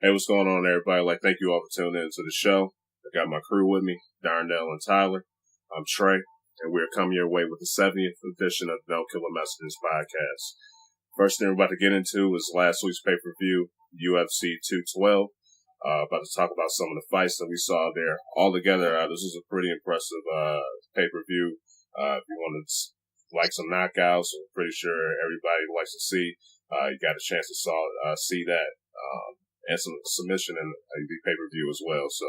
Hey, what's going on, everybody? Thank you all for tuning in to the show. I got my crew with me, Darnell and Tyler. I'm Trey, and we're coming your way with the 70th edition of No Killer Messages podcast. First thing we're about to get into is last week's pay-per-view, UFC 212. About to talk about some of the fights that we saw there. Altogether, this was a pretty impressive pay-per-view. If you want to like some knockouts, I'm pretty sure everybody likes to see. You got a chance to see that. And some submission in the pay-per-view as well. So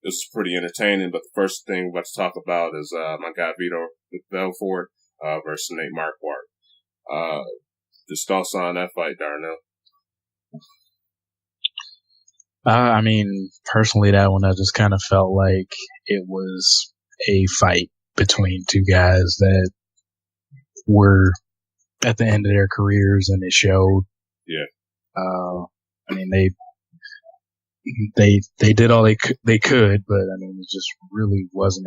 this is pretty entertaining. But the first thing we're about to talk about is my guy Vito Belfort versus Nate Marquardt. Just thoughts on that fight, Darnell? I mean, personally, that one I just kind of felt like it was a fight between two guys that were at the end of their careers, and it showed. Yeah. I mean, they did all they could, but I mean, it just really wasn't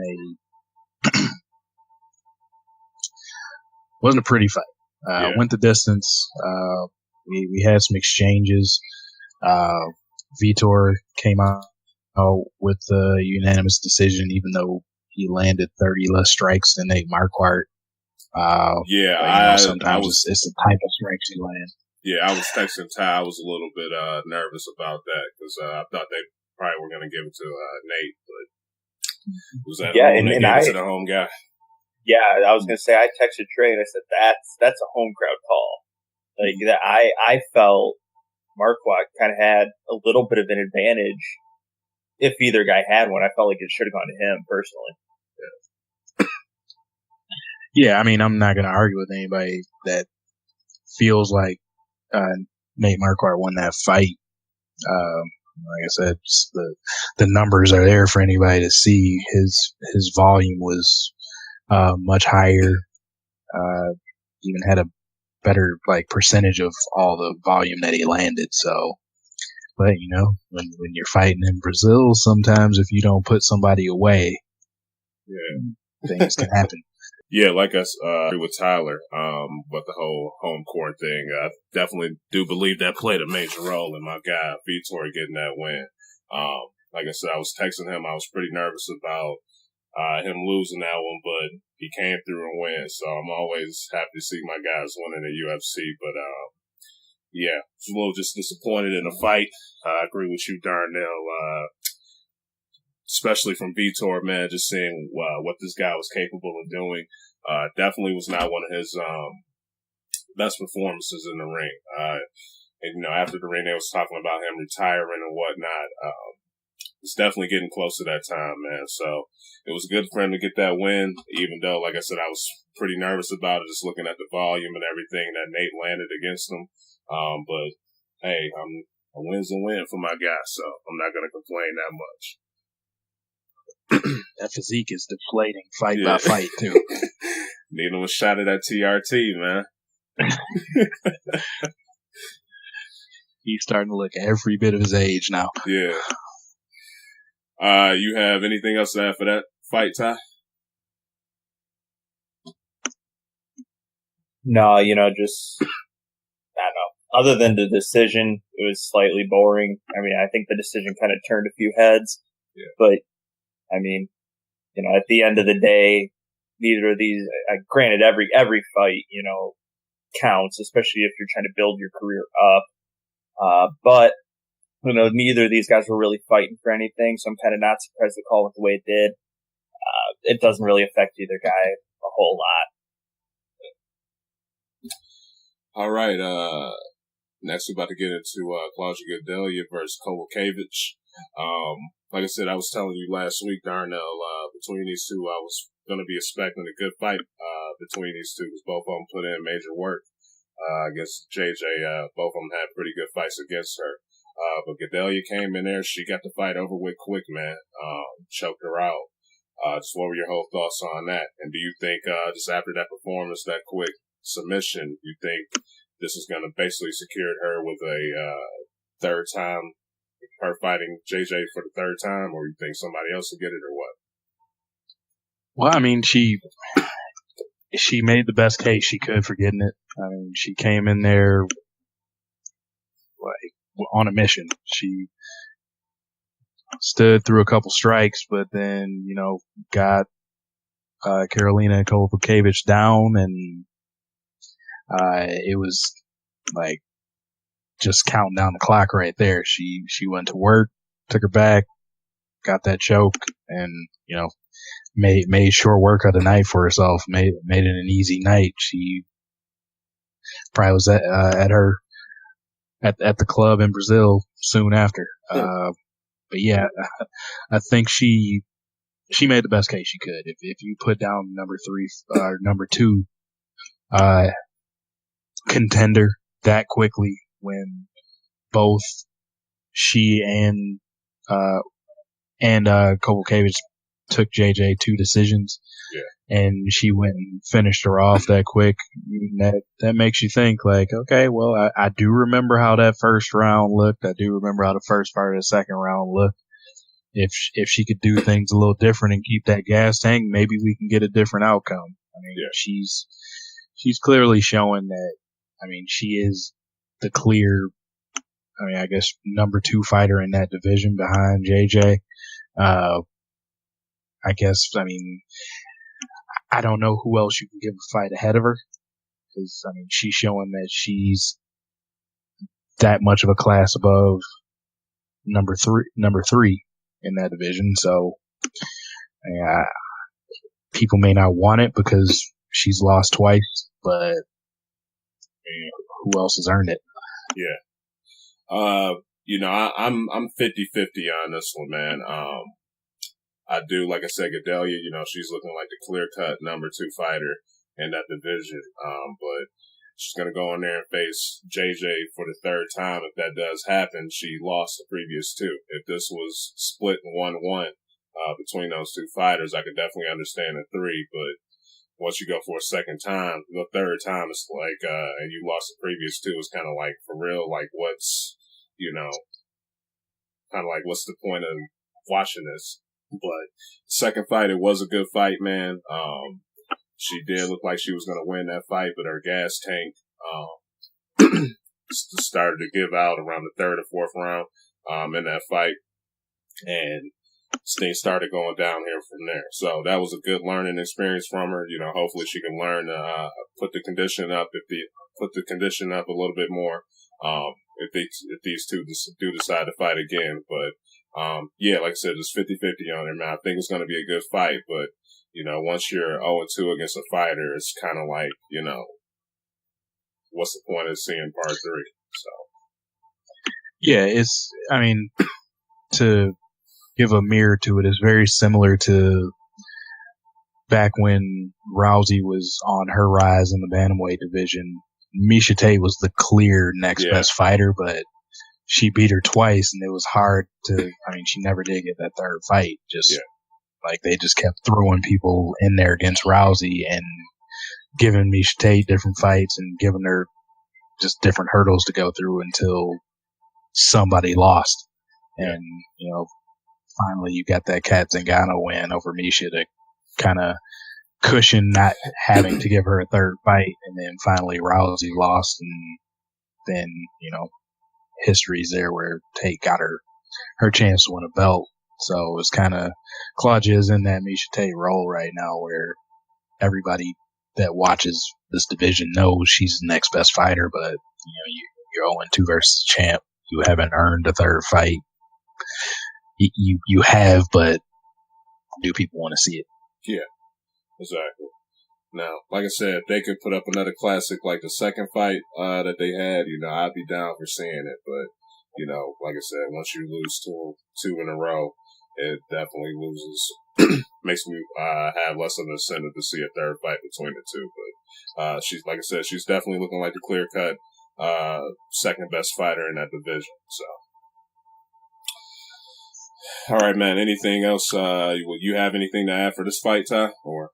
a pretty fight. Went the distance. We had some exchanges. Vitor came out with a unanimous decision, even though he landed 30 less strikes than Nate Marquardt. Sometimes it's the type of strikes he lands. Yeah, I was texting Ty. I was a little bit nervous about that because I thought they probably were going to give it to Nate, but was that home? They gave it to the home guy. Yeah, I was going to say, I texted Trey and I said that's a home crowd call. Like that, I felt Marquardt kind of had a little bit of an advantage. If either guy had one, I felt like it should have gone to him personally. Yeah, I mean, I'm not going to argue with anybody that feels like Nate Marquardt won that fight. Like I said, the numbers are there for anybody to see. His volume was much higher. Even had a better percentage of all the volume that he landed. So, but when you're fighting in Brazil, sometimes if you don't put somebody away, things can happen. Yeah, like I agree with Tyler, but the whole home court thing, I definitely do believe that played a major role in my guy, Vitor, getting that win. Like I said, I was texting him. I was pretty nervous about him losing that one, but he came through and win. So I'm always happy to see my guys winning the UFC. But, yeah, was a little just disappointed in the fight. I agree with you, Darnell. Especially from Vitor, man, just seeing what this guy was capable of doing. Definitely was not one of his best performances in the ring. And after the ring, they was talking about him retiring and whatnot. It's definitely getting close to that time, man. So it was good for him to get that win, even though, like I said, I was pretty nervous about it, just looking at the volume and everything that Nate landed against him. But hey, a win's a win for my guy, so I'm not going to complain that much. That physique is deflating fight by fight, too. Need him a shot at that TRT, man. He's starting to look every bit of his age now. Yeah. You have anything else to add for that fight, Ty? No, just, I don't know. Other than the decision, it was slightly boring. I mean, I think the decision kind of turned a few heads. Yeah. But, I mean, at the end of the day, neither of these, granted, every fight, counts, especially if you're trying to build your career up. But, neither of these guys were really fighting for anything, so I'm kind of not surprised to call it the way it did. It doesn't really affect either guy a whole lot. All right. Next, we're about to get into Claudia Gadelha versus Kowalkiewicz. Like I said, I was telling you last week, Darnell, between these two, I was going to be expecting a good fight between these two because both of them put in major work against JJ. Both of them had pretty good fights against her. But Gadelha came in there. She got the fight over with quick, man. Choked her out. Just what were your whole thoughts on that? And do you think just after that performance, that quick submission, you think this is going to basically secure her with a third time, her fighting JJ for the third time, or you think somebody else will get it, or what? Well, I mean, she made the best case she could for getting it. I mean, she came in there on a mission. She stood through a couple strikes, but then, got Karolina Kowalkiewicz down, and it was like just counting down the clock right there. She went to work, took her back, got that choke, and made short work of the night for herself. Made it an easy night. She probably was at the club in Brazil soon after. But yeah, I think she made the best case she could. If you put down number 3 or number 2 contender that quickly, when both she and Kowalkiewicz took JJ 2 decisions, and she went and finished her off that quick, that makes you think, like, okay, well, I do remember how that first round looked. I do remember how the first part of the second round looked. If she could do things a little different and keep that gas tank, maybe we can get a different outcome. I mean, she's clearly showing that. I mean, she is the clear, I guess, number 2 fighter in that division behind JJ. I guess, I don't know who else you can give a fight ahead of her, because, she's showing that she's that much of a class above number three in that division. So, people may not want it because she's lost twice, but who else has earned it? Yeah. I'm 50-50 on this one, man. I do, like I said, Gadelia, she's looking like the clear-cut number 2 fighter in that division. But she's going to go in there and face JJ for the 3rd time. If that does happen, she lost the previous 2. If this was split 1-1 between those 2 fighters, I could definitely understand the 3. But once you go for a second time, the 3rd time, it's like, and you lost the previous 2, it's kind of like, for real, like, what's, kind of like, what's the point of watching this? But second fight, it was a good fight, man. She did look like she was going to win that fight, but her gas tank started to give out around the 3rd or 4th round in that fight, and things started going down here from there. So that was a good learning experience from her. Hopefully she can learn to put the condition up a little bit more. If these 2 do decide to fight again, but. Like I said, it's 50-50 on her, man. I think it's going to be a good fight, but, once you're 0-2 against a fighter, it's kind of like, what's the point of seeing part 3? So. Yeah, to give a mirror to it, it's very similar to back when Rousey was on her rise in the bantamweight division. Miesha Tate was the clear next best fighter, but she beat her twice, and it was hard to. She never did get that 3rd fight. Like they just kept throwing people in there against Rousey and giving Miesha Tate different fights and giving her just different hurdles to go through until somebody lost. And finally you got that Kat Zingano win over Miesha to kind of cushion not having to give her a 3rd fight, and then finally Rousey lost, and then history's there where Tate got her chance to win a belt. So it's kind of, Claudia is in that Miesha Tate role right now where everybody that watches this division knows she's the next best fighter, but you're 0-2 versus the champ. You haven't earned a 3rd fight. You have, but do people want to see it? Yeah, exactly. Now, like I said, if they could put up another classic like the second fight that they had, I'd be down for seeing it. But, like I said, once you lose 2 in a row, it definitely loses, makes me have less of an incentive to see a 3rd fight between the 2. But she's, like I said, she's definitely looking like the clear-cut second best fighter in that division. So, all right, man. Anything else? Would you have anything to add for this fight, Ty? Or?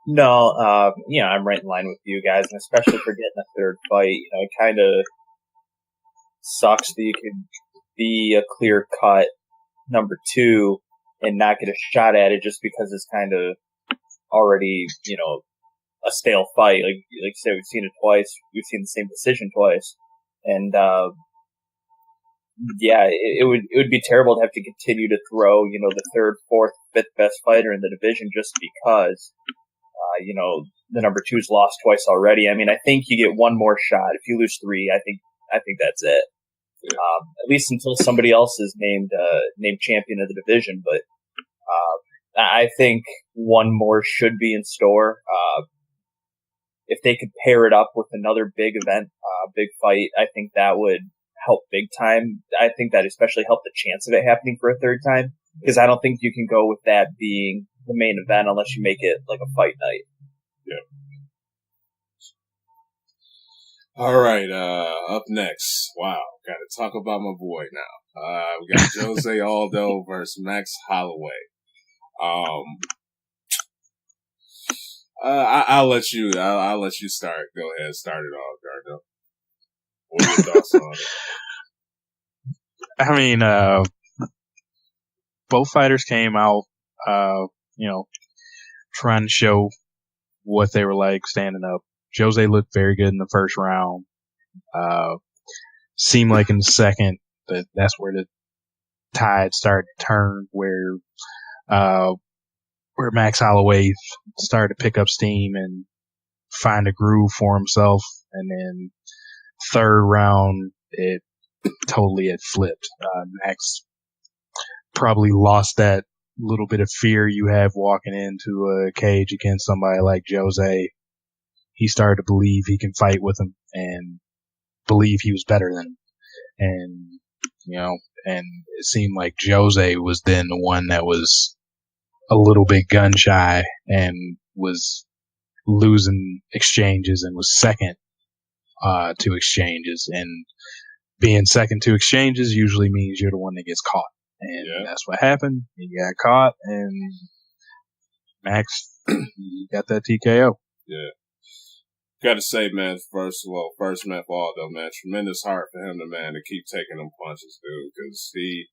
No, I'm right in line with you guys, and especially for getting a 3rd fight, it kind of sucks that you could be a clear-cut number 2 and not get a shot at it just because it's kind of already, a stale fight. Like you said, we've seen it twice. We've seen the same decision twice, and yeah, it would be terrible to have to continue to throw, the third, fourth, fifth best fighter in the division just because, the number two's lost twice already. I mean, I think you get one more shot. If you lose three, I think that's it. Yeah. At least until somebody else is named champion of the division. But I think one more should be in store. If they could pair it up with another big event, big fight, I think that would help big time. I think that especially helped the chance of it happening for a third time, because I don't think you can go with that being the main event unless you make it like a fight night. Yeah. All right. Up next. Wow. Got to talk about my boy now. We got Jose Aldo versus Max Holloway. I'll let you start. Go ahead. Start it off, Gardo. What are your thoughts on it? I mean, both fighters came out, trying to show what they were like standing up. Jose looked very good in the first round. Seemed like in the second that's where the tide started to turn, where Max Holloway started to pick up steam and find a groove for himself. And then third round, it totally had flipped. Max probably lost that little bit of fear you have walking into a cage against somebody like Jose. He started to believe he can fight with him and believe he was better than him. And it seemed like Jose was then the one that was a little bit gun shy and was losing exchanges and was second to exchanges. And being second to exchanges usually means you're the one that gets caught. And that's what happened. He got caught, and Max got that TKO. Yeah. Got to say, man, first man for Aldo, man, tremendous heart for him, to keep taking them punches, dude, because he,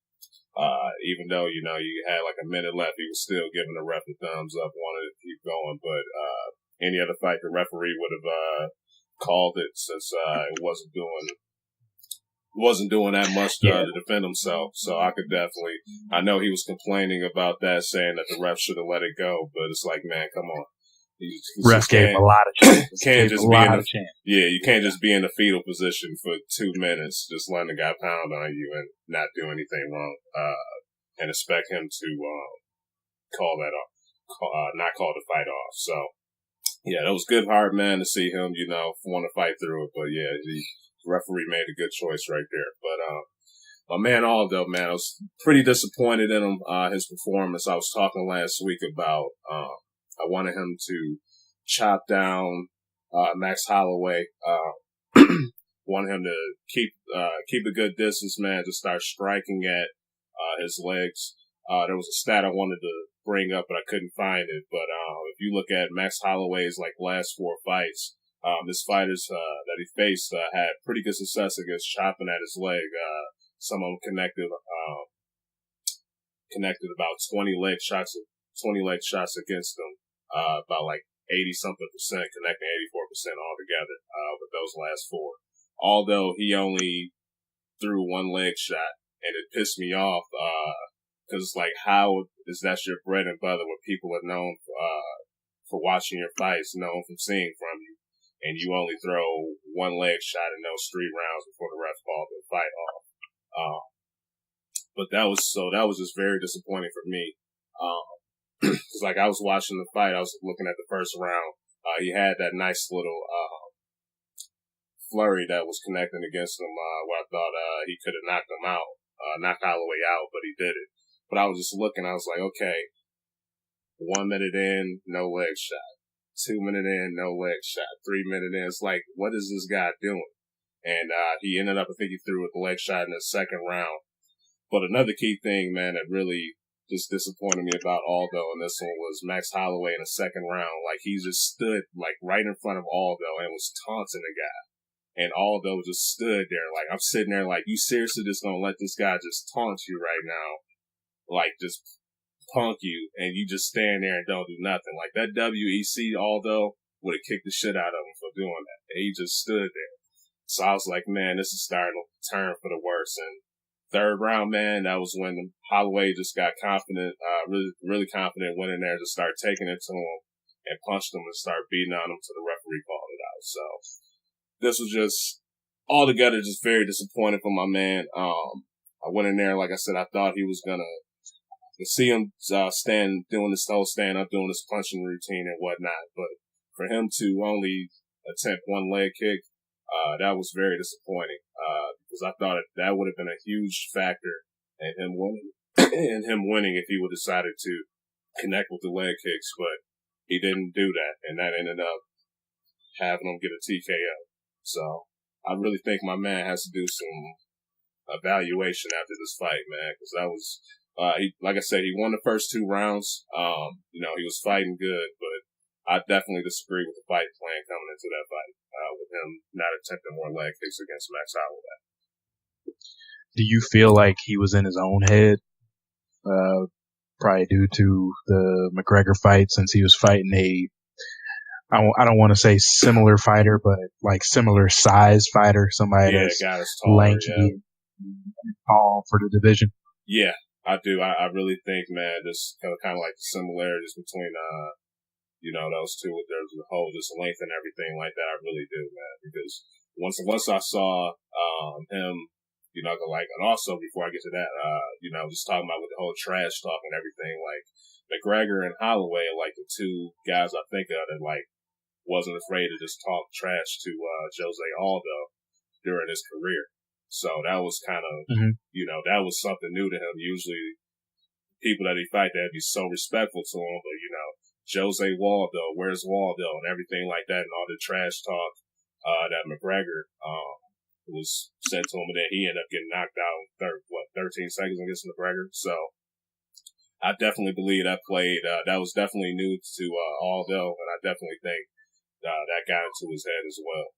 even though, you had like a minute left, he was still giving the ref a thumbs up, wanted to keep going, but, any other fight, the referee would have, called it since, it wasn't doing that much to defend himself. So I I know he was complaining about that, saying that the ref should have let it go, but it's like, man, come on. Ref gave him a lot of chance. You can't just be in the fetal position for 2 minutes, just letting the guy pound on you and not do anything wrong, and expect him to, call that off, not call the fight off. So, yeah, that was good heart, man, to see him, want to fight through it. But yeah, the referee made a good choice right there. But, my man Aldo, man, I was pretty disappointed in him, his performance. I was talking last week about, I wanted him to chop down, Max Holloway, wanted him to keep a good distance, man, to start striking at, his legs. There was a stat I wanted to bring up, but I couldn't find it. But, if you look at Max Holloway's last 4 fights, his fighters, that he faced, had pretty good success against chopping at his leg. Some of them connected about 20 leg shots against him. About 80-something%, connecting 84% altogether, with those last 4. Although he only threw 1 leg shot, and it pissed me off, cause it's like, how is that your bread and butter when people are known, for watching your fights, known from seeing from you, and you only throw 1 leg shot in those 3 rounds before the ref called the fight off. But that was just very disappointing for me. It's like I was watching the fight, I was looking at the first round. He had that nice little, flurry that was connecting against him, where I thought, he could have knocked him out, knocked Holloway out, but he did it. But I was just looking, I was like, okay, 1 minute in, no leg shot. 2 minute in, no leg shot. 3 minute in, it's like, what is this guy doing? And, he ended up, I think he threw with the leg shot in the second round. But another key thing, man, that really just disappointed me about Aldo in this one was Max Holloway in the second round. Like, he just stood, right in front of Aldo and was taunting the guy. And Aldo just stood there, I'm sitting there you seriously just gonna let this guy just taunt you right now? Just punk you, and you just stand there and don't do nothing. That WEC Aldo would have kicked the shit out of him for doing that. And he just stood there. So I was like, man, this is starting to turn for the worse. And third round, man, that was when Holloway just got confident, really confident, went in there to start taking it to him and punched him and start beating on him to the referee called it out. So this was just altogether just very disappointing for my man. I went in there, like I said, I thought he was gonna see him doing this whole stand up, doing this punching routine and whatnot, but for him to only attempt one leg kick, that was very disappointing, because I thought that would have been a huge factor in him winning, if he would have decided to connect with the leg kicks, but he didn't do that, and that ended up having him get a TKO. So I really think my man has to do some evaluation after this fight, man, because that was, like I said, he won the first 2 rounds. He was fighting good, but I definitely disagree with the fight plan coming into that fight, with him not attempting more leg kicks against Max Holloway. Do you feel like he was in his own head, probably due to the McGregor fight, since he was fighting I don't want to say similar fighter, but like similar size fighter, somebody that's lanky and tall for the division? Yeah, I do. I really think, man, this kind of like the similarities between, those two, there's the whole just length and everything like that. I really do, man, because once I saw, him, and also before I get to that, just talking about with the whole trash talk and everything, like McGregor and Holloway are like the two guys I think of that like wasn't afraid to just talk trash to, Jose Aldo during his career. So that was kind of, that was something new to him. Usually people that he fight, they'd be so respectful to him, but Jose Waldo, where's Waldo, and everything like that, and all the trash talk, that McGregor, was said to him, and then he ended up getting knocked out in 13 seconds against McGregor. So I definitely believe that that was definitely new to, Aldo, and I definitely think, that got into his head as well,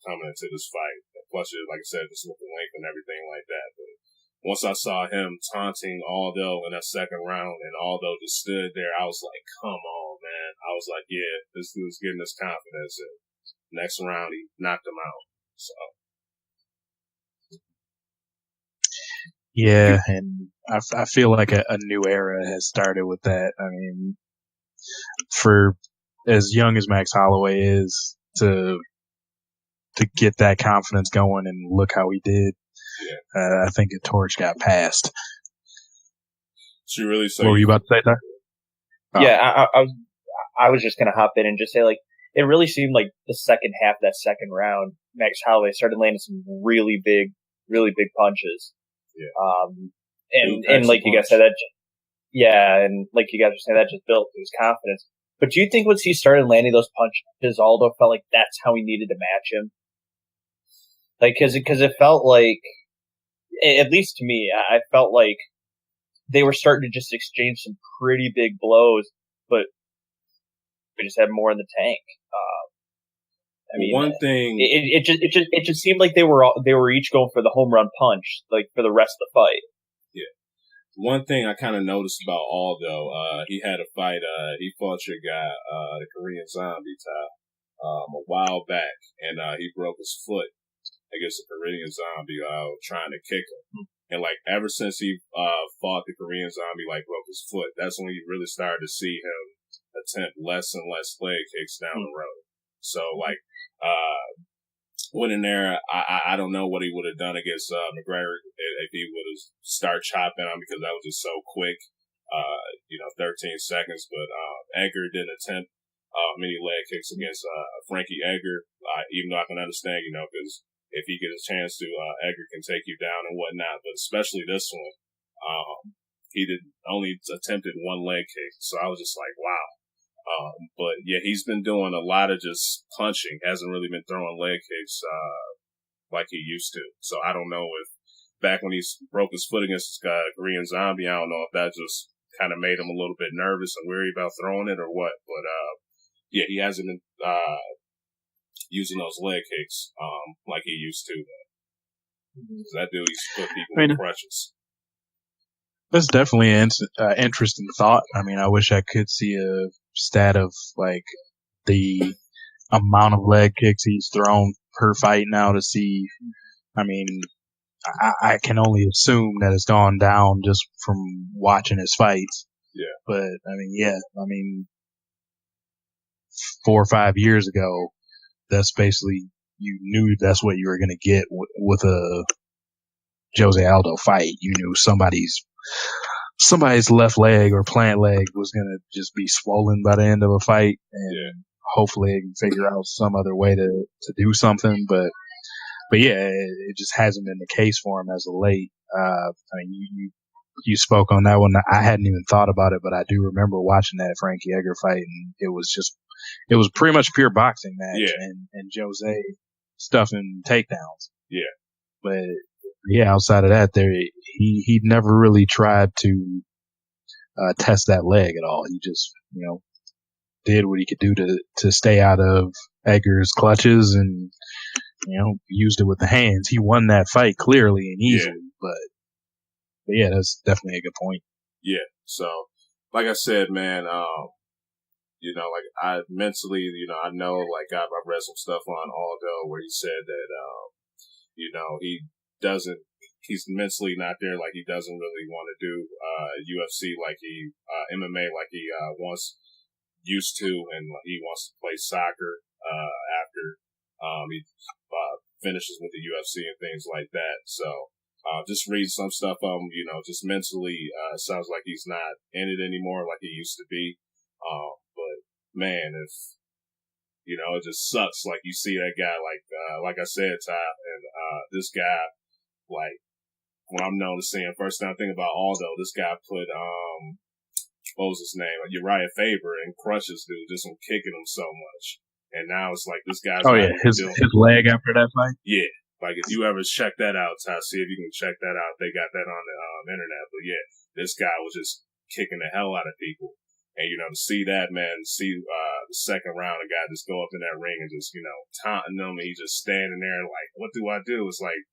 coming into this fight. Plus, like I said, just with the length and everything like that. But once I saw him taunting Aldo in that second round, and Aldo just stood there, I was like, come on, man. I was like, yeah, this dude's getting his confidence. And next round, he knocked him out. So. Yeah, and I feel like a new era has started with that. I mean, for as young as Max Holloway is, to get that confidence going and look how he did, I think a torch got passed. She really said. What were you about to say, Ty? Oh. Yeah, I was just gonna hop in and just say, like, it really seemed like the second half of that second round, Max Holloway started landing some really big punches. Yeah. And like you guys said, and like you guys were saying, that just built his confidence. But do you think once he started landing those punches, Aldo felt like that's how he needed to match him? Like, cause it felt like, at least to me, I felt like they were starting to just exchange some pretty big blows, but we just had more in the tank. I mean, one thing it just seemed like they were each going for the home run punch, like for the rest of the fight. Yeah. One thing I kind of noticed about Aldo, he had a fight, he fought your guy, the Korean Zombie, a while back, and he broke his foot against the Korean Zombie, trying to kick him. And like ever since he fought the Korean Zombie, like broke his foot, that's when you really started to see him attempt less and less leg kicks down the road. So like, went in there, I don't know what he would have done against McGregor if he would have started chopping him, because that was just so quick, 13 seconds. But Edgar didn't attempt many leg kicks against Frankie Edgar, even though I can understand, because if he gets a chance to, Edgar can take you down and whatnot. But especially this one, he only attempted one leg kick, so I was just like, wow. But yeah, he's been doing a lot of just punching. Hasn't really been throwing leg kicks, like he used to. So I don't know if back when he broke his foot against this guy, Korean Zombie, I don't know if that just kind of made him a little bit nervous and weary about throwing it or what. But, yeah, he hasn't been, using those leg kicks, like he used to. That dude used to put people in crutches. That's definitely an interesting thought. I mean, I wish I could see a stat of like the amount of leg kicks he's thrown per fight now to see. I mean, I can only assume that it's gone down just from watching his fights. Yeah. But I mean, 4 or 5 years ago, that's basically, you knew that's what you were going to get with a Jose Aldo fight. You knew somebody's left leg or plant leg was going to just be swollen by the end of a fight, and hopefully they can figure out some other way to do something. But yeah, it just hasn't been the case for him as of late. I mean, you spoke on that one. I hadn't even thought about it, but I do remember watching that Frankie Edgar fight, and it was pretty much pure boxing match, and Jose stuffing takedowns. Yeah. But yeah, outside of that, he never really tried to test that leg at all. He just, did what he could do to stay out of Edgar's clutches, and used it with the hands. He won that fight clearly and easily, but yeah, that's definitely a good point. Yeah. So, like I said, man, like I mentally, I know, like I've read some stuff on Aldo where he said that, he's mentally not there. Like he doesn't really want to do, UFC like MMA like he, once used to, and he wants to play soccer, after, he, finishes with the UFC and things like that. So, just read some stuff, just mentally, sounds like he's not in it anymore like he used to be. But man, if, it just sucks. Like you see that guy, like I said, Ty, and, this guy, like, when I'm noticing, first time I think about Aldo, this guy put, what was his name? Uriah Faber and crushes dude just from kicking him so much. And now it's like this guy's. Oh yeah, his leg after that fight. Yeah, like if you ever check that out, Ty, see if you can check that out. They got that on the internet. But yeah, this guy was just kicking the hell out of people. And to see that, man, see the second round, a guy just go up in that ring and just taunting him, and he's just standing there like, what do I do? It's like,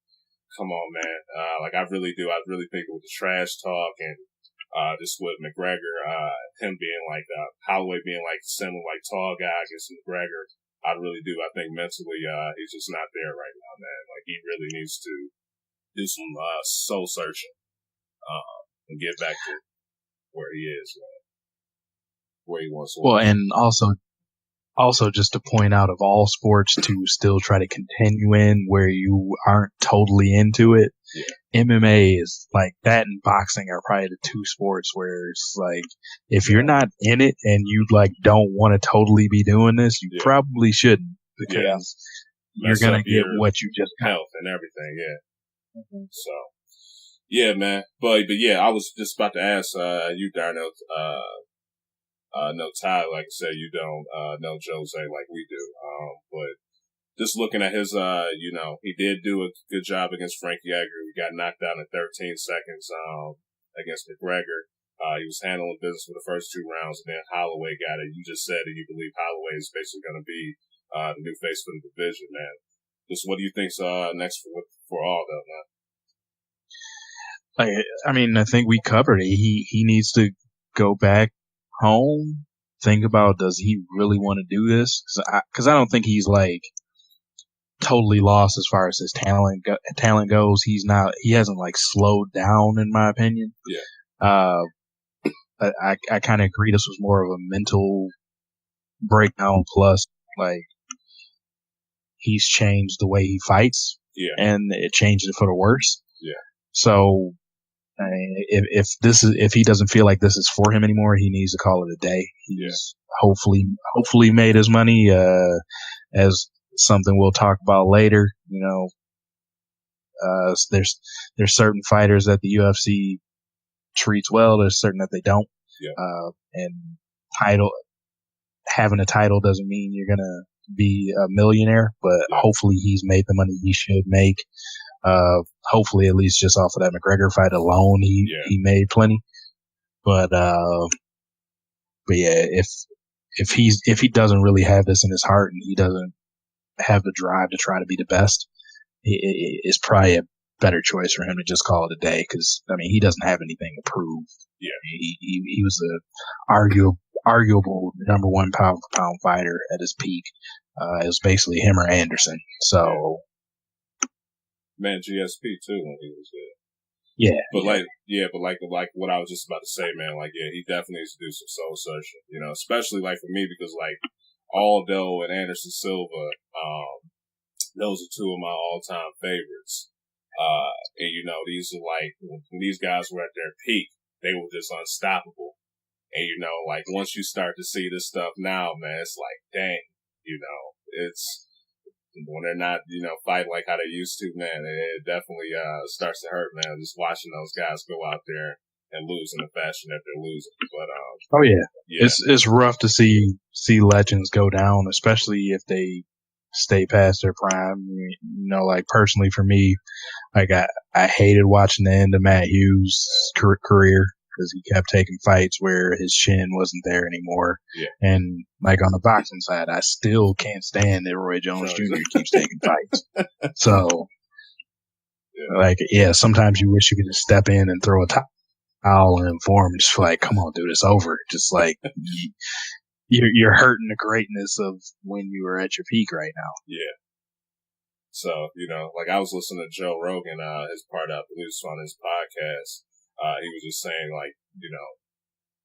come on, man. Like I really do. I really think with the trash talk and. Just with McGregor, him being like, Holloway being like similar, like tall guy against McGregor, I really do. I think mentally, he's just not there right now, man. Like he really needs to do some, soul searching, and get back to where he is, man. Where he wants to. Well, and also just to point out, of all sports to still try to continue in where you aren't totally into it, MMA is like that, and boxing are probably the two sports where it's like, if you're not in it and you like don't want to totally be doing this, you probably shouldn't, because you're gonna get what you just got. Health and everything. Yeah. Mm-hmm. So yeah, man. But yeah, I was just about to ask you, Darnell. No, Ty, like I said, you don't know Jose like we do. But just looking at his, he did do a good job against Frankie Edgar. He got knocked out in 13 seconds against McGregor. He was handling business for the first 2 rounds, and then Holloway got it. You just said that you believe Holloway is basically going to be the new face for the division, man. Just what do you think's next for Aldo, man? I mean, I think we covered it. He needs to go back home, think about, does he really want to do this? Because I don't think he's like totally lost as far as his talent goes. He hasn't like slowed down, in my opinion. Yeah. I kind of agree. This was more of a mental breakdown, plus like he's changed the way he fights. Yeah. And it changed it for the worse. Yeah. So if he doesn't feel like this is for him anymore, he needs to call it a day. He's hopefully made his money, as something we'll talk about later. There's certain fighters that the UFC treats well. There's certain that they don't. Yeah. And having a title doesn't mean you're gonna be a millionaire, but hopefully he's made the money he should make. Hopefully at least just off of that McGregor fight alone, he made plenty. But yeah, if he doesn't really have this in his heart, and he doesn't have the drive to try to be the best, it's probably a better choice for him to just call it a day. Because I mean, he doesn't have anything to prove. Yeah, he was a arguable number 1 pound for pound fighter at his peak. It was basically him or Anderson. So Man, GSP too when he was there. Yeah. But like what I was just about to say, man, like, yeah, he definitely needs to do some soul searching, you know, especially like for me because like Aldo and Anderson Silva, those are two of my all-time favorites. And you know, these are like, when these guys were at their peak, they were just unstoppable. And you know, like once you start to see this stuff now, man, it's like, dang, you know, it's, when they're not, you know, fighting like how they used to, man, it definitely starts to hurt, man. Just watching those guys go out there and lose in the fashion that they're losing. But oh yeah, it's rough to see legends go down, especially if they stay past their prime. You know, like personally for me, like I hated watching the end of Matt Hughes' career because he kept taking fights where his shin wasn't there anymore. Yeah. And like on the boxing side, I still can't stand that Roy Jones Jr. keeps taking fights. So, like, yeah, sometimes you wish you could just step in and throw a towel and inform, just like, come on, dude, it's over. Just like, you're hurting the greatness of when you were at your peak right now. Yeah. So, you know, like I was listening to Joe Rogan, his part, I believe, on his podcast. He was just saying, like, you know,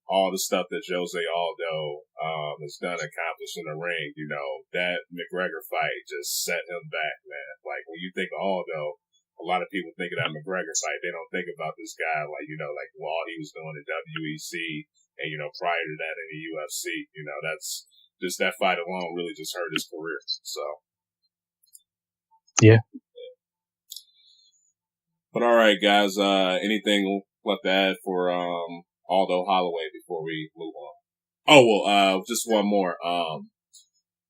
all the stuff that Jose Aldo has done, accomplished in the ring, you know, that McGregor fight just set him back, man. Like, when you think of Aldo, a lot of people think of that McGregor fight. They don't think about this guy, like, you know, like, well, all he was doing in WEC and, you know, prior to that in the UFC. You know, that's just, that fight alone really just hurt his career. So. Yeah. But all right, guys, anything left to add for Aldo Holloway before we move on? Oh, well, just one more.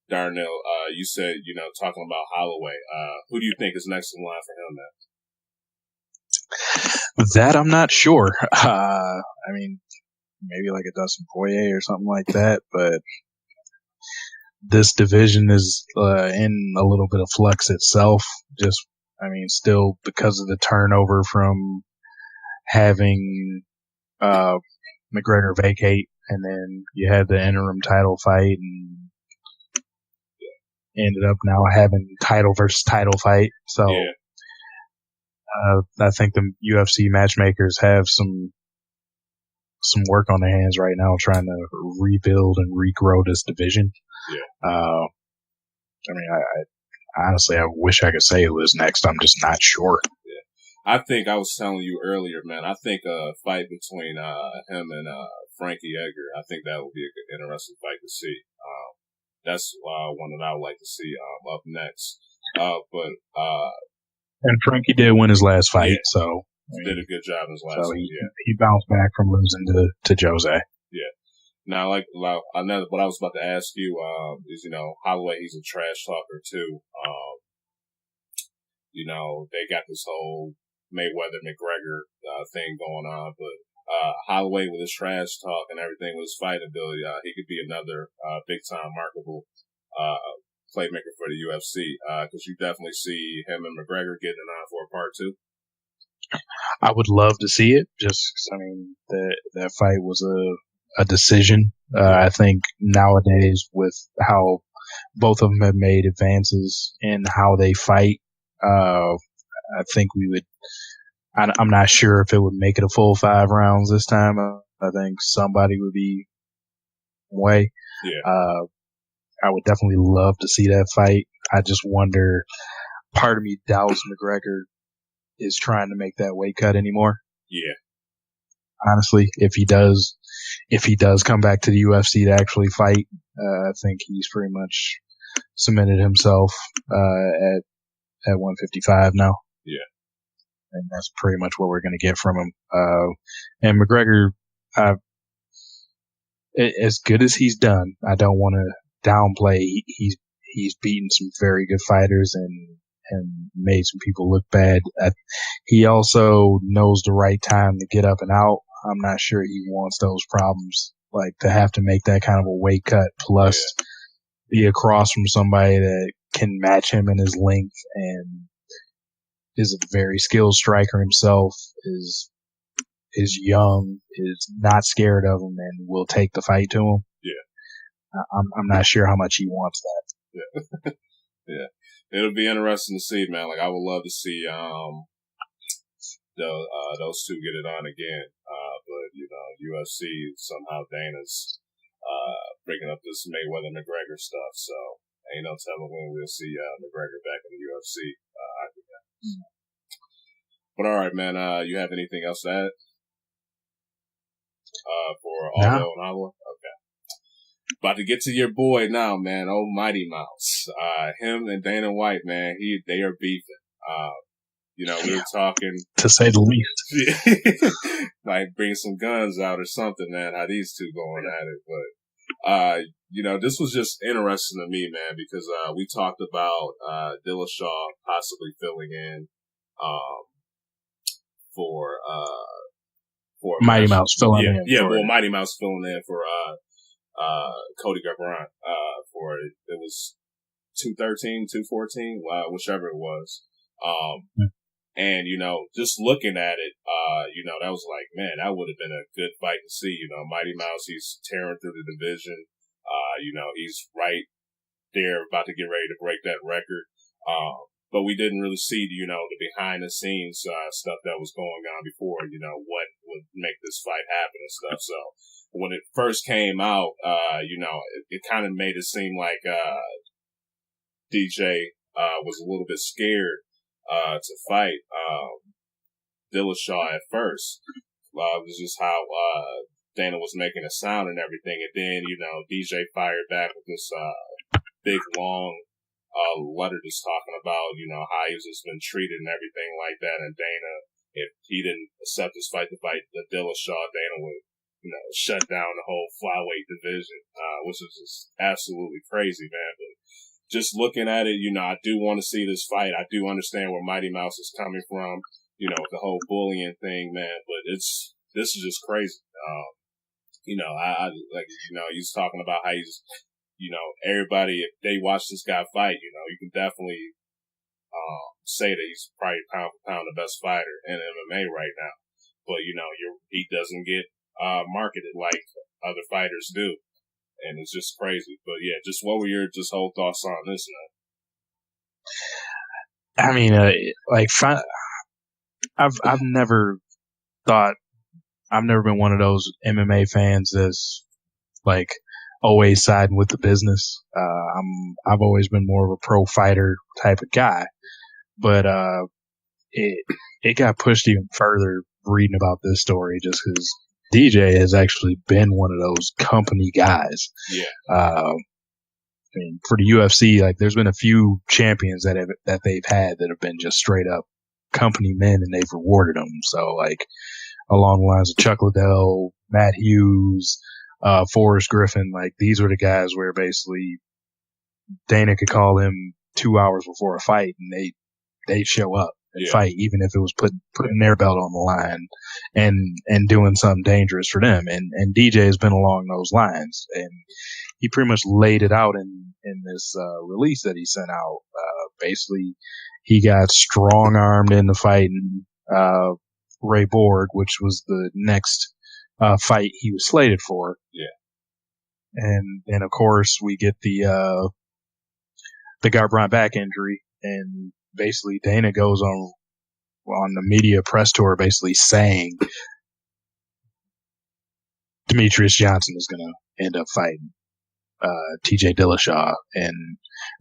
Darnell, you said, you know, talking about Holloway, who do you think is next in line for him now? That I'm not sure. I mean, maybe like a Dustin Poirier or something like that, but this division is in a little bit of flux itself. Just, I mean, still because of the turnover from having McGregor vacate, and then you had the interim title fight, and ended up now having title versus title fight. So I think the UFC matchmakers have some work on their hands right now, trying to rebuild and regrow this division. Yeah. I mean, I honestly, I wish I could say it was next. I'm just not sure. Yeah. I think I was telling you earlier, man, I think a fight between him and Frankie Edgar, I think that would be a good, interesting fight to see. That's one that I would like to see up next. And Frankie did win his last fight, so he did a good job in his last fight. He bounced back from losing to Jose. Yeah. Now, like another, what I was about to ask you is, you know, Holloway, he's a trash talker too. You know, they got this whole Mayweather McGregor thing going on, but Holloway with his trash talk and everything with his fight ability, he could be another big time marketable playmaker for the UFC. Because you definitely see him and McGregor getting on for a part two. I would love to see it. Just, I mean, that fight was a decision. I think nowadays with how both of them have made advances in how they fight, I think we would. I'm not sure if it would make it a full 5 rounds this time. I think somebody would be way. Yeah. I would definitely love to see that fight. I just wonder. Part of me doubts McGregor is trying to make that weight cut anymore. Yeah. Honestly, if he does come back to the UFC to actually fight, I think he's pretty much cemented himself at 155 now. Yeah. And that's pretty much what we're going to get from him. And McGregor, as good as he's done, I don't want to downplay. He's beaten some very good fighters and made some people look bad. He also knows the right time to get up and out. I'm not sure he wants those problems, like to have to make that kind of a weight cut plus be across from somebody that can match him in his length and is a very skilled striker himself, is young, is not scared of him, and will take the fight to him. Yeah. I'm not sure how much he wants that. Yeah. Yeah. it'll be interesting to see, man. Like, I would love to see those two get it on again. But UFC somehow Dana's bringing up this Mayweather McGregor stuff, so ain't no telling when we'll see McGregor back in the UFC. But all right, man. You have anything else to add for Aldo and Holloway? Okay. About to get to your boy now, man. Oh, Mighty Mouse. Him and Dana White, man. They are beefing. We were talking, to say the least. Like bring some guns out or something, man. How these two going at it, but this was just interesting to me, man, because we talked about Dillashaw possibly filling in for Mighty Mouse filling in. Yeah, well, Mighty Mouse filling in for Cody Garbrandt for it was 213, 214, whichever it was. And, just looking at it, that was like, man, that would have been a good fight to see. Mighty Mouse, he's tearing through the division. He's right there about to get ready to break that record. But we didn't really see, the behind the scenes stuff that was going on before, what would make this fight happen and stuff. So when it first came out, it kind of made it seem like DJ was a little bit scared to fight Dillashaw at first. It was just how Dana was making it sound and everything. And then, DJ fired back with this big, long letter just talking about, how he's just been treated and everything like that. And Dana, if he didn't accept his fight to fight the Dillashaw, Dana would, shut down the whole flyweight division, which is just absolutely crazy, man. But just looking at it, I do want to see this fight. I do understand where Mighty Mouse is coming from, the whole bullying thing, man. But this is just crazy. He's talking about how he's, everybody, if they watch this guy fight, you can definitely say that he's probably pound for pound the best fighter in MMA right now. But, he doesn't get marketed like other fighters do. And it's just crazy. But yeah, just what were your whole thoughts on this, man? I mean, I've never been one of those MMA fans that's like always siding with the business. I've always been more of a pro fighter type of guy, but it got pushed even further reading about this story just because DJ has actually been one of those company guys. Yeah. I mean, for the UFC, like there's been a few champions that they've had that have been just straight up company men, and they've rewarded them. So like along the lines of Chuck Liddell, Matt Hughes, Forrest Griffin, like these were the guys where basically Dana could call them 2 hours before a fight, and they'd show up and fight, even if it was putting their belt on the line and doing something dangerous for them. And DJ has been along those lines, and he pretty much laid it out in this release that he sent out. Basically, he got strong armed into fighting Ray Borg, which was the next fight he was slated for. Yeah. And of course we get the Garbrandt back injury, and basically Dana goes on the media press tour basically saying Demetrius Johnson is going to end up fighting TJ Dillashaw, and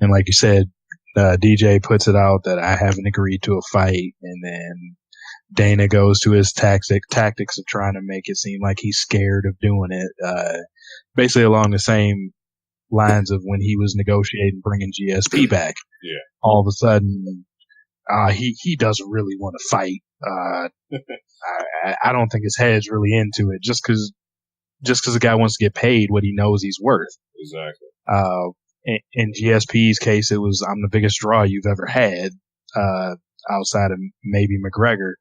like you said, DJ puts it out that I haven't agreed to a fight, and then Dana goes to his tactics of trying to make it seem like he's scared of doing it. Basically along the same lines of when he was negotiating bringing GSP back. Yeah. All of a sudden, he doesn't really want to fight. I don't think his head's really into it just because the guy wants to get paid what he knows he's worth. Exactly. In GSP's case, it was, I'm the biggest draw you've ever had, outside of maybe McGregor,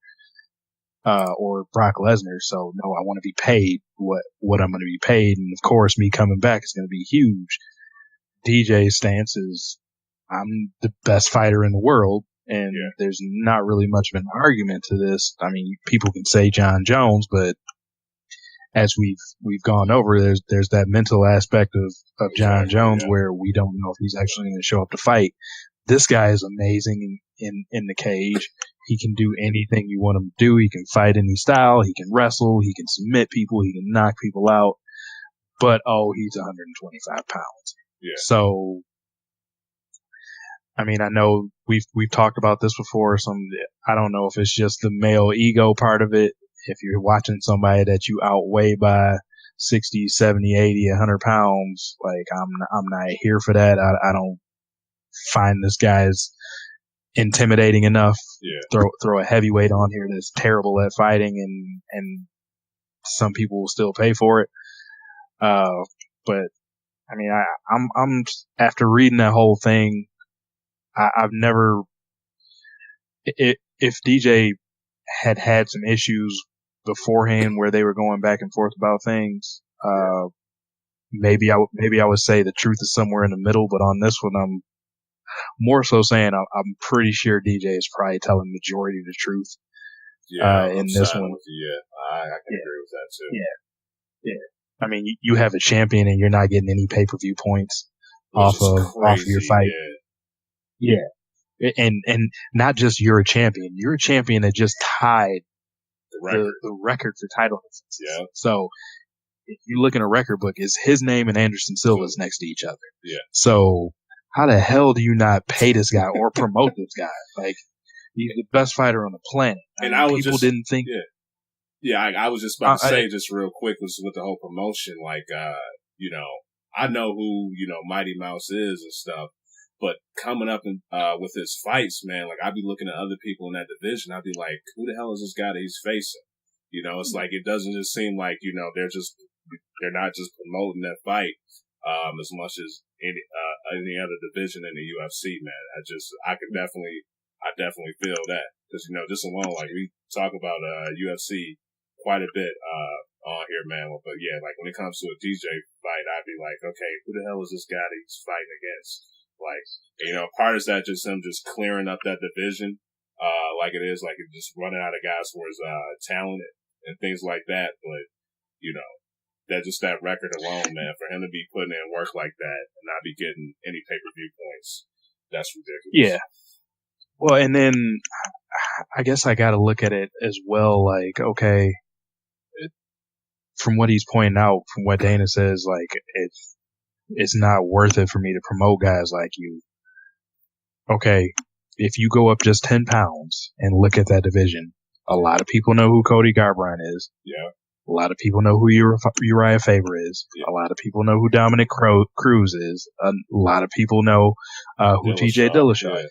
or Brock Lesnar. So no, I want to be paid what I'm going to be paid. And of course, me coming back is going to be huge. DJ's stance is, I'm the best fighter in the world. And there's not really much of an argument to this. I mean, people can say John Jones, but as we've gone over, there's that mental aspect of John Jones where we don't know if he's actually going to show up to fight. this guy is amazing in the cage. He can do anything you want him to do. He can fight any style. He can wrestle. He can submit people. He can knock people out. But, he's 125 pounds. Yeah. So, I mean, I know we've talked about this before. I don't know if it's just the male ego part of it. If you're watching somebody that you outweigh by 60, 70, 80, 100 pounds, like I'm not here for that. I don't find this guy's intimidating enough. Yeah. Throw a heavyweight on here that's terrible at fighting, and some people will still pay for it. But I mean, I'm after reading that whole thing, I've never. If DJ had some issues beforehand where they were going back and forth about things, maybe I would say the truth is somewhere in the middle. But on this one, I'm more so saying I'm pretty sure DJ is probably telling majority of the truth. Yeah, in this one. I can agree with that too. Yeah. I mean, you have a champion and you're not getting any pay-per-view points off of your fight. Yeah. And not just you're a champion that just tied the record for title defenses. Yeah. So if you look in a record book, it's his name and Anderson Silva's next to each other. Yeah. So how the hell do you not pay this guy or promote this guy? Like, he's the best fighter on the planet. People didn't think. Yeah, I was just about to say just real quick with the whole promotion, like, I know who, Mighty Mouse is and stuff, but coming up with his fights, man, like, I'd be looking at other people in that division. I'd be like, who the hell is this guy that he's facing? It's like, it doesn't just seem like, they're not just promoting that fight, as much as any other division in the UFC, man. I definitely feel that. Cause, just alone, like, we talk about, UFC quite a bit, on here, man. But yeah, like, when it comes to a DJ fight, I'd be like, okay, who the hell is this guy that he's fighting against? Like, part of that just him just clearing up that division, like it is, like, it just running out of guys for his, talent and things like that. But, that record alone, man, for him to be putting in work like that and not be getting any pay-per-view points, that's ridiculous. Yeah. Well, and then I guess I got to look at it as well. Like, okay, from what he's pointing out, from what Dana says, like, it's not worth it for me to promote guys like you. Okay, if you go up just 10 pounds and look at that division, a lot of people know who Cody Garbrandt is. Yeah. A lot of people know who Uriah Faber is. Yeah. A lot of people know who Dominic Cruz is. A lot of people know who TJ Dillashaw is.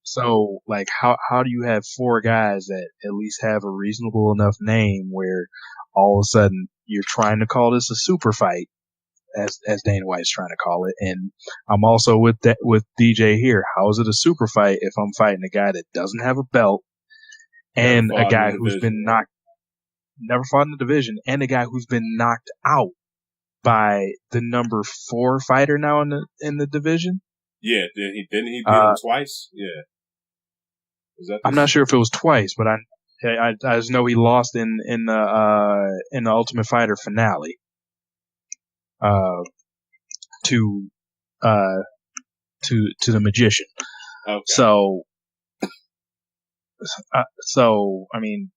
So, like, how do you have four guys that at least have a reasonable enough name where all of a sudden you're trying to call this a super fight, as Dana White's trying to call it? And I'm also with DJ here. How is it a super fight if I'm fighting a guy that doesn't have a belt and a guy who's been never fought in the division, and a guy who's been knocked out by the number 4 fighter now in the division? Yeah, didn't he beat him twice? Yeah. I'm not sure if it was twice, but I just know he lost in the Ultimate Fighter finale to the Magician. Okay. So I mean,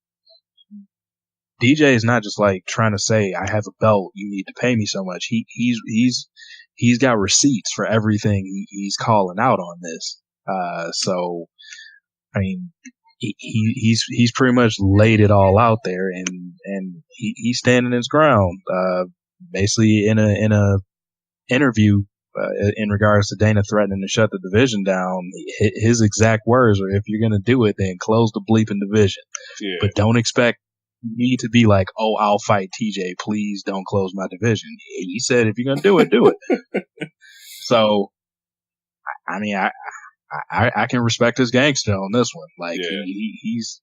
DJ is not just like trying to say, I have a belt, you need to pay me so much. He's got receipts for everything he's calling out on this. So I mean, he's pretty much laid it all out there, and he's standing his ground. Basically in a interview in regards to Dana threatening to shut the division down, his exact words are, "If you're gonna do it, then close the bleeping division." Yeah. But don't expect me to be like, "Oh, I'll fight TJ. Please don't close my division." He said, "If you're gonna do it, do it." So, I mean, I can respect his gangster on this one. Like, yeah. he's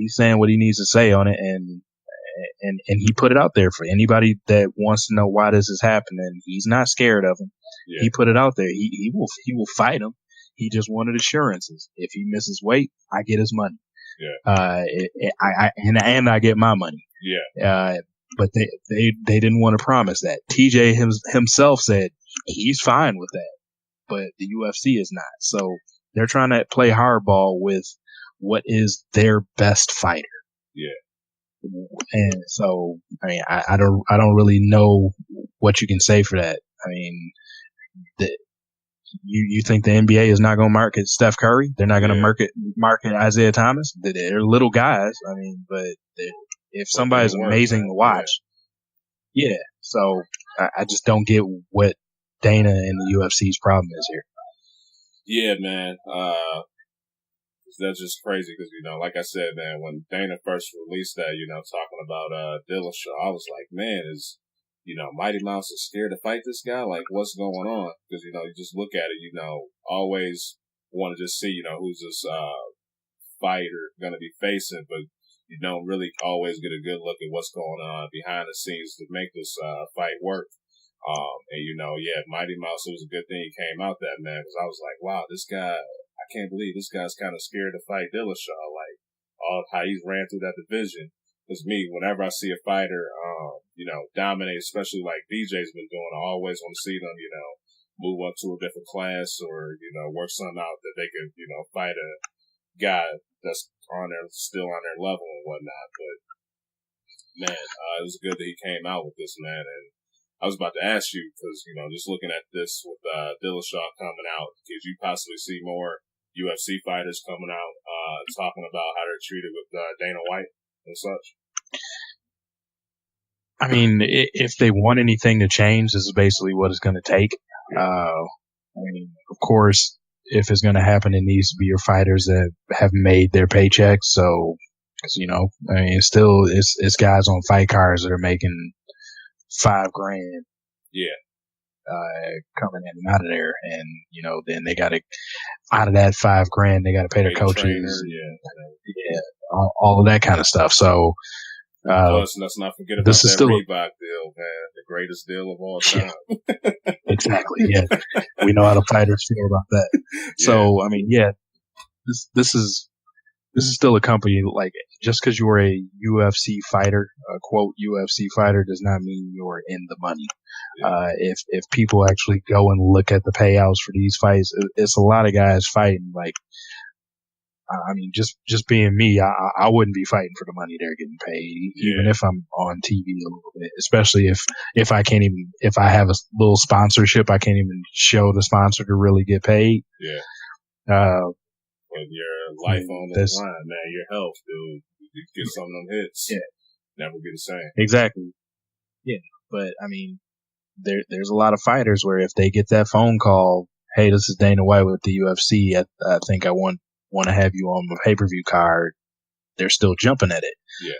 saying what he needs to say on it, and he put it out there for anybody that wants to know why this is happening. He's not scared of him. Yeah. He put it out there. He will fight him. He just wanted assurances. If he misses weight, I get his money. Yeah. And I get my money. Yeah. But they didn't want to promise that. TJ himself said he's fine with that. but the UFC is not. So they're trying to play hardball with what is their best fighter. Yeah. And so, I mean, I don't really know what you can say for that. I mean, you think the NBA is not going to market Steph Curry? They're not going to market Isaiah Thomas? They're little guys. I mean, but if somebody's amazing to watch, yeah. So I just don't get what Dana and the UFC's problem is here. Yeah, man. That's just crazy because, like I said, man, when Dana first released that, talking about Dillashaw, I was like, man, is Mighty Mouse is scared to fight this guy? Like, what's going on? Because, you just look at it, always want to just see, who's this fighter going to be facing, but you don't really always get a good look at what's going on behind the scenes to make this fight work. And, Mighty Mouse, it was a good thing he came out that, man, because I was like, wow, this guy, I can't believe this guy's kind of scared to fight Dillashaw, like, all how he's ran through that division. Because me, whenever I see a fighter, dominate, especially like DJ's been doing, I always want to see them, move up to a different class or, work something out that they can, fight a guy that's still on their level and whatnot. But, man, it was good that he came out with this, man. And I was about to ask you, because, just looking at this with Dillashaw coming out, could you possibly see more UFC fighters coming out talking about how they're treated with Dana White and such? I mean, if they want anything to change, this is basically what it's going to take. I mean, of course, if it's going to happen, it needs to be your fighters that have made their paychecks. So, cause, I mean, it's guys on fight cards that are making $5,000. Yeah. Coming in and out of there. And, then they got to, out of that $5,000, they got to pay their coaches. Trainer, all of that kind of stuff. So, plus, let's not forget about that Reebok deal, man. The greatest deal of all time. Exactly. Yeah. We know how the fighters feel about that. Yeah. So, I mean, this is still a company, like, just because you're a UFC fighter, a quote UFC fighter, does not mean you're in the money. Yeah. If people actually go and look at the payouts for these fights, it's a lot of guys fighting. Like, I mean, just being me, I wouldn't be fighting for the money they're getting paid, even if I'm on TV a little bit, especially if I can't even, if I have a little sponsorship, I can't even show the sponsor to really get paid. Yeah. When your life on the line, man, your health, dude, you get some of them hits. Yeah. Never be the same. Exactly. Yeah. But I mean, there's a lot of fighters where if they get that phone call, hey, this is Dana White with the UFC, I think I want to have you on my pay-per-view card, they're still jumping at it. Yeah.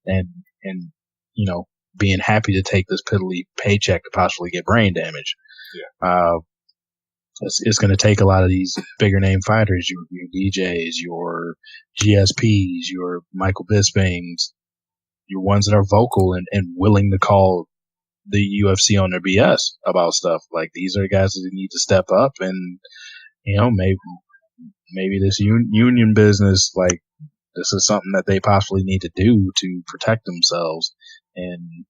And being happy to take this piddly paycheck to possibly get brain damage. Yeah. It's going to take a lot of these bigger name fighters, your DJs, your GSPs, your Michael Bispings, your ones that are vocal and willing to call the UFC on their BS about stuff. Like, these are guys that need to step up and, maybe this union business, like, this is something that they possibly need to do to protect themselves and,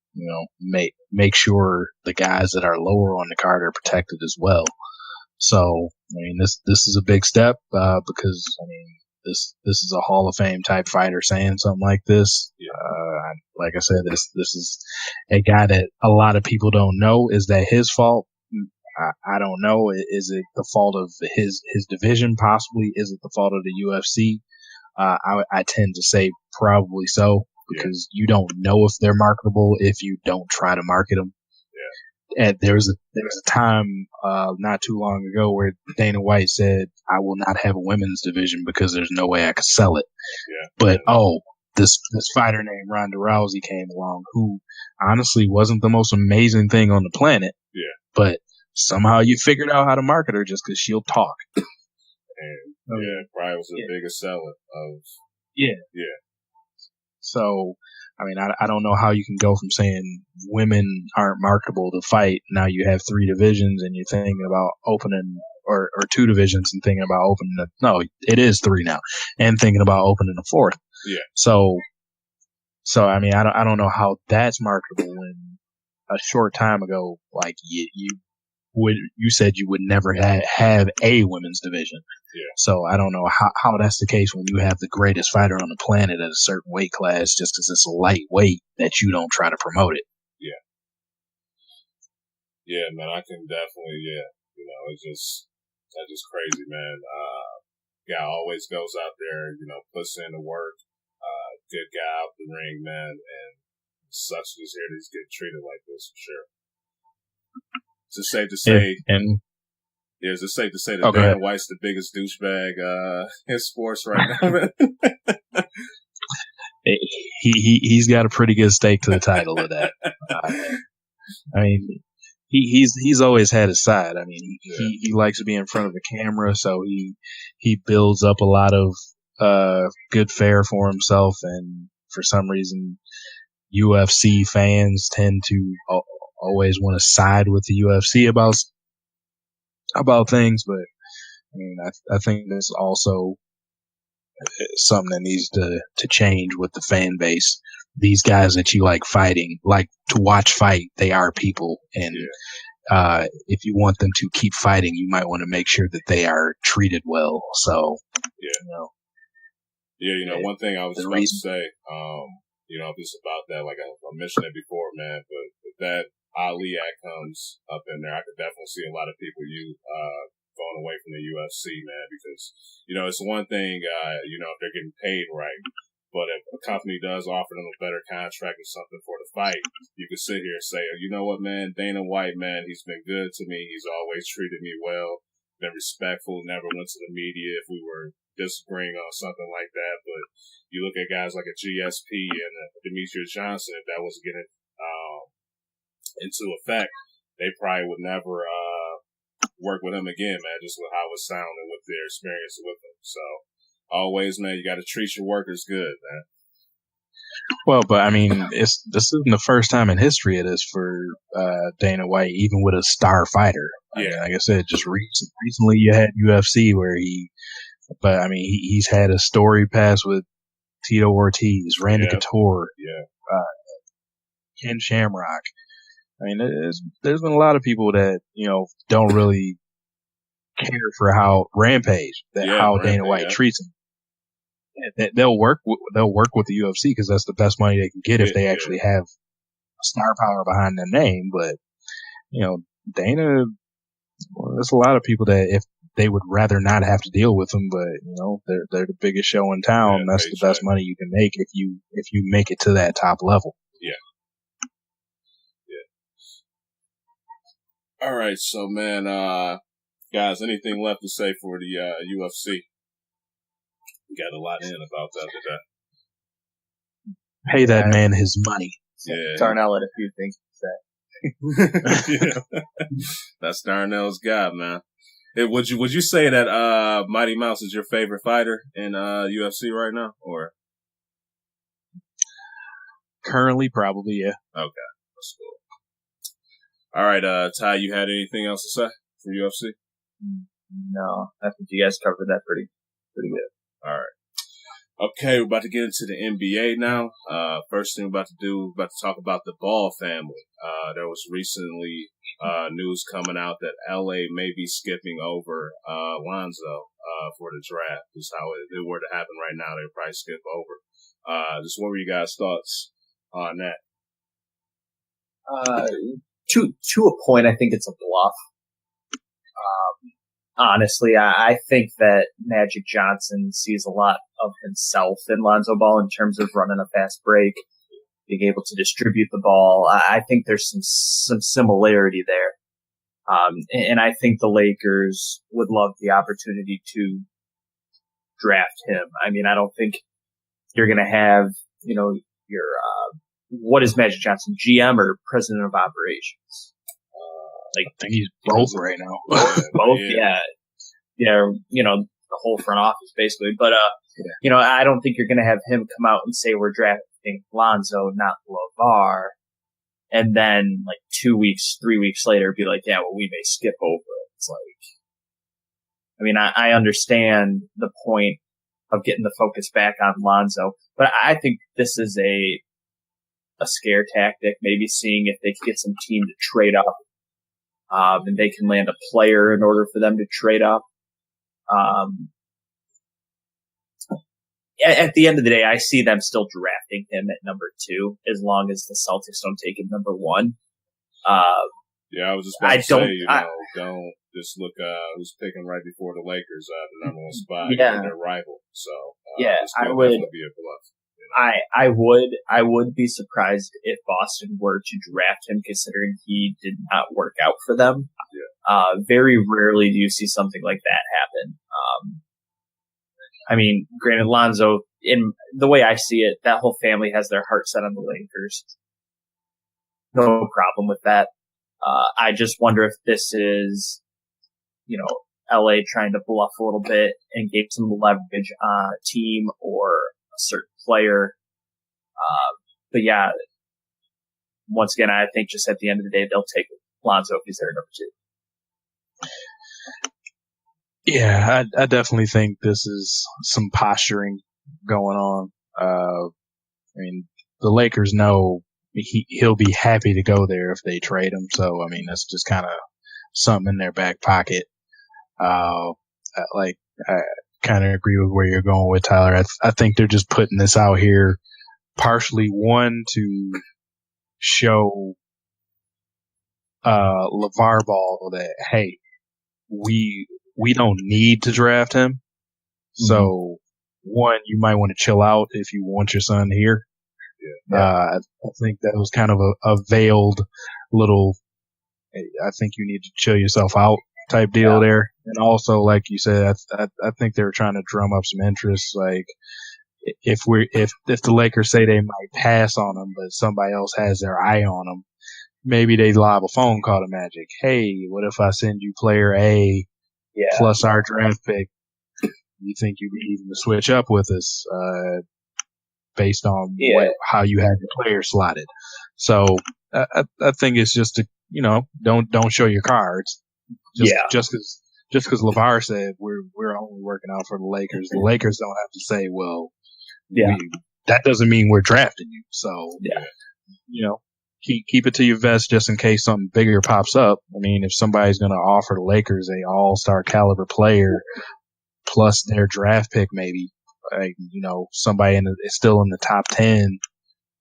make sure the guys that are lower on the card are protected as well. So, I mean, this is a big step, because, I mean, this is a Hall of Fame type fighter saying something like this. Like I said, this is a guy that a lot of people don't know. Is that his fault? I don't know. Is it the fault of his division? Possibly. Is it the fault of the UFC? I tend to say probably so, because you don't know if they're marketable if you don't try to market them. And there was a time not too long ago where Dana White said, "I will not have a women's division because there's no way I could sell it." Yeah. But this fighter named Ronda Rousey came along, who honestly wasn't the most amazing thing on the planet. Yeah. But somehow you figured out how to market her just because she'll talk. And probably was the biggest seller of. Yeah. So, I mean, I don't know how you can go from saying women aren't marketable to fight. Now you have 3 divisions and you're thinking about opening, or 2 divisions and thinking about opening no, it is 3 now, and thinking about opening a 4th. Yeah. So I mean, I don't know how that's marketable when a short time ago, like, you you said you would never have a women's division. Yeah. So I don't know how that's the case when you have the greatest fighter on the planet at a certain weight class just because it's a lightweight that you don't try to promote it. Yeah. Yeah, man, I can definitely, it's just crazy, man. Guy always goes out there, puts in the work. Good guy out the ring, man, and it sucks to just hear he's getting treated like this, for sure. It's safe to say, is it safe to say that Dana White's the biggest douchebag in sports right now, man? He's got a pretty good stake to the title of that. I mean, he's always had his side. I mean, he likes to be in front of the camera, so he builds up a lot of good fare for himself, and for some reason, UFC fans tend to always want to side with the UFC about things, but I mean, I think that's also something that needs to change with the fan base. These guys that you like fighting, like to watch fight, they are people, and if you want them to keep fighting, you might want to make sure that they are treated well. So, one thing I was about to say, just about that, like I mentioned it before, man, but if that Ali act comes up in there, I could definitely see a lot of people going away from the UFC, man, because, it's one thing, if they're getting paid right, but if a company does offer them a better contract or something for the fight, you can sit here and say, oh, you know what, man, Dana White, man, he's been good to me. He's always treated me well, been respectful, never went to the media if we were disagreeing on something like that. But you look at guys like a GSP and a Demetrius Johnson, if that was getting into effect, they probably would never work with him again, man, just with how it sounded with their experience with him. So always, man, you got to treat your workers good, man. Well, but I mean, this isn't the first time in history it is for Dana White, even with a star fighter. I mean, like I said, just recently you had UFC where he's had a story pass with Tito Ortiz, Randy Couture, Ken Shamrock. I mean, there's been a lot of people that don't really care for how Dana White treats them. They'll work with the UFC because that's the best money they can get if they actually have star power behind their name. But Dana, there's a lot of people that if they would rather not have to deal with them, but they're the biggest show in town. That's the best money you can make if you make it to that top level. Yeah. All right, so man, guys, anything left to say for the UFC? We got a lot in about that today. Pay that man his money. Yeah, Darnell had a few things to say. That's Darnell's guy, man. Would you say that Mighty Mouse is your favorite fighter in UFC right now, or currently? Probably, yeah. Okay, that's cool. All right, Ty, you had anything else to say for UFC? No, I think you guys covered that pretty good. All right. Okay, we're about to get into the NBA now. First thing we're about to talk about the Ball family. There was recently news coming out that LA may be skipping over Lonzo for the draft. Just how if it were to happen right now, they'd probably skip over. Just what were you guys' thoughts on that? To a point, I think it's a bluff. Honestly, I think that Magic Johnson sees a lot of himself in Lonzo Ball in terms of running a fast break, being able to distribute the ball. I think there's some similarity there. And I think the Lakers would love the opportunity to draft him. I mean, I don't think you're going to have, your, what is Magic Johnson, GM or president of operations? I think he's both right now. Both, yeah. The whole front office basically. But, I don't think you're going to have him come out and say we're drafting Lonzo, not LeVar. And then 3 weeks later be like, yeah, well, we may skip over it. It's I understand the point of getting the focus back on Lonzo, but I think this is a scare tactic, maybe seeing if they can get some team to trade up and they can land a player in order for them to trade up. At the end of the day, I see them still drafting him at number 2 as long as the Celtics don't take him number 1. Yeah, I was just about to say, don't just look who's picking right before the Lakers the number 1 spot. Yeah, their rival. So I would be a bluff. I would be surprised if Boston were to draft him, considering he did not work out for them. Yeah. Very rarely do you see something like that happen. I mean, granted, Lonzo, in the way I see it, that whole family has their heart set on the Lakers. No problem with that. I just wonder if this is, LA trying to bluff a little bit and get some leverage on a team or a certain player. But yeah, once again, I think just at the end of the day, they'll take Lonzo if he's there number 2. Yeah, I definitely think this is some posturing going on. I mean, the Lakers know he'll be happy to go there if they trade him. So, I mean, that's just kind of something in their back pocket. I kind of agree with where you're going with, Tyler. I think they're just putting this out here partially, one, to show LeVar Ball that, hey, we don't need to draft him. So, one, you might want to chill out if you want your son here. Yeah. I think that was kind of a veiled little, I think you need to chill yourself out type deal there. And also, like you said, I think they were trying to drum up some interest. Like, if the Lakers say they might pass on him, but somebody else has their eye on him, maybe they lob a phone call to Magic. Hey, what if I send you player A plus our draft pick? You think you'd be even to switch up with us based on how you had the player slotted? So I think it's just to don't show your cards. Just because LeVar said we're only working out for the Lakers don't have to say, well, that doesn't mean we're drafting you. So keep it to your vest just in case something bigger pops up. I mean, if somebody's going to offer the Lakers a all-star caliber player plus their draft pick, maybe somebody is still in the top 10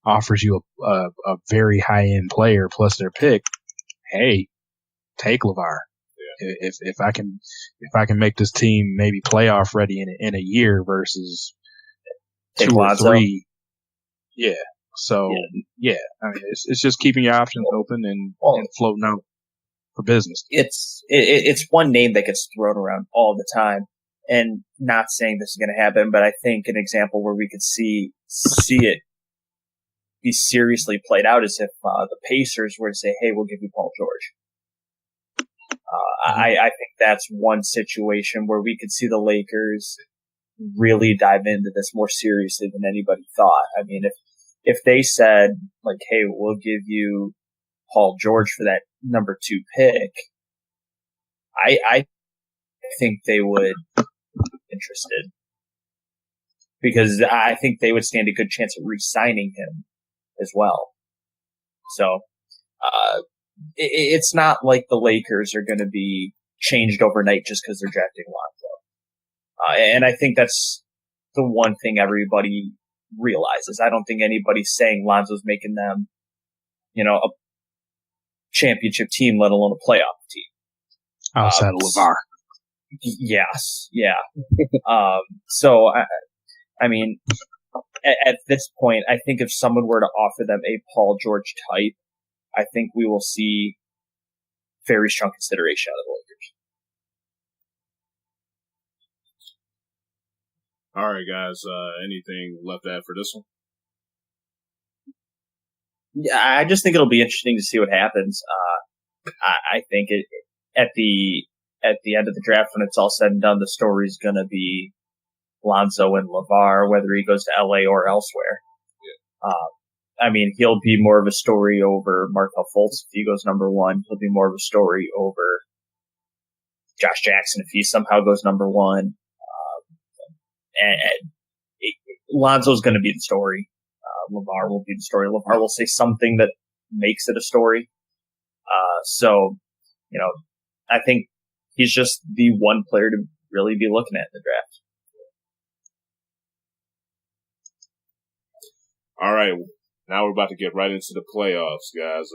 offers you a very high end player plus their pick, hey, take LeVar. If I can make this team maybe playoff ready in a year versus 2 or 3, So I mean, it's just keeping your options open and floating out for business. It's one name that gets thrown around all the time, and not saying this is going to happen, but I think an example where we could see it be seriously played out is if the Pacers were to say, "Hey, we'll give you Paul George." I think that's one situation where we could see the Lakers really dive into this more seriously than anybody thought. I mean, if they said, like, hey, we'll give you Paul George for that number 2 pick, I think they would be interested, because I think they would stand a good chance of re-signing him as well. So, it's not like the Lakers are going to be changed overnight just because they're drafting Lonzo. And I think that's the one thing everybody realizes. I don't think anybody's saying Lonzo's making them, a championship team, let alone a playoff team. Outside of LeVar. Yes, yeah. So, I mean, at this point, I think if someone were to offer them a Paul George type, I think we will see very strong consideration out of the Lakers. All right, guys. Anything left to add for this one? Yeah, I just think it'll be interesting to see what happens. I think at the end of the draft, when it's all said and done, the story's going to be Lonzo and LeVar, whether he goes to LA or elsewhere. Yeah. I mean, he'll be more of a story over Markelle Fultz if he goes number 1. He'll be more of a story over Josh Jackson if he somehow goes number 1. And Lonzo's going to be the story. LeVar will be the story. LeVar will say something that makes it a story. So I think he's just the one player to really be looking at in the draft. All right, now we're about to get right into the playoffs, guys.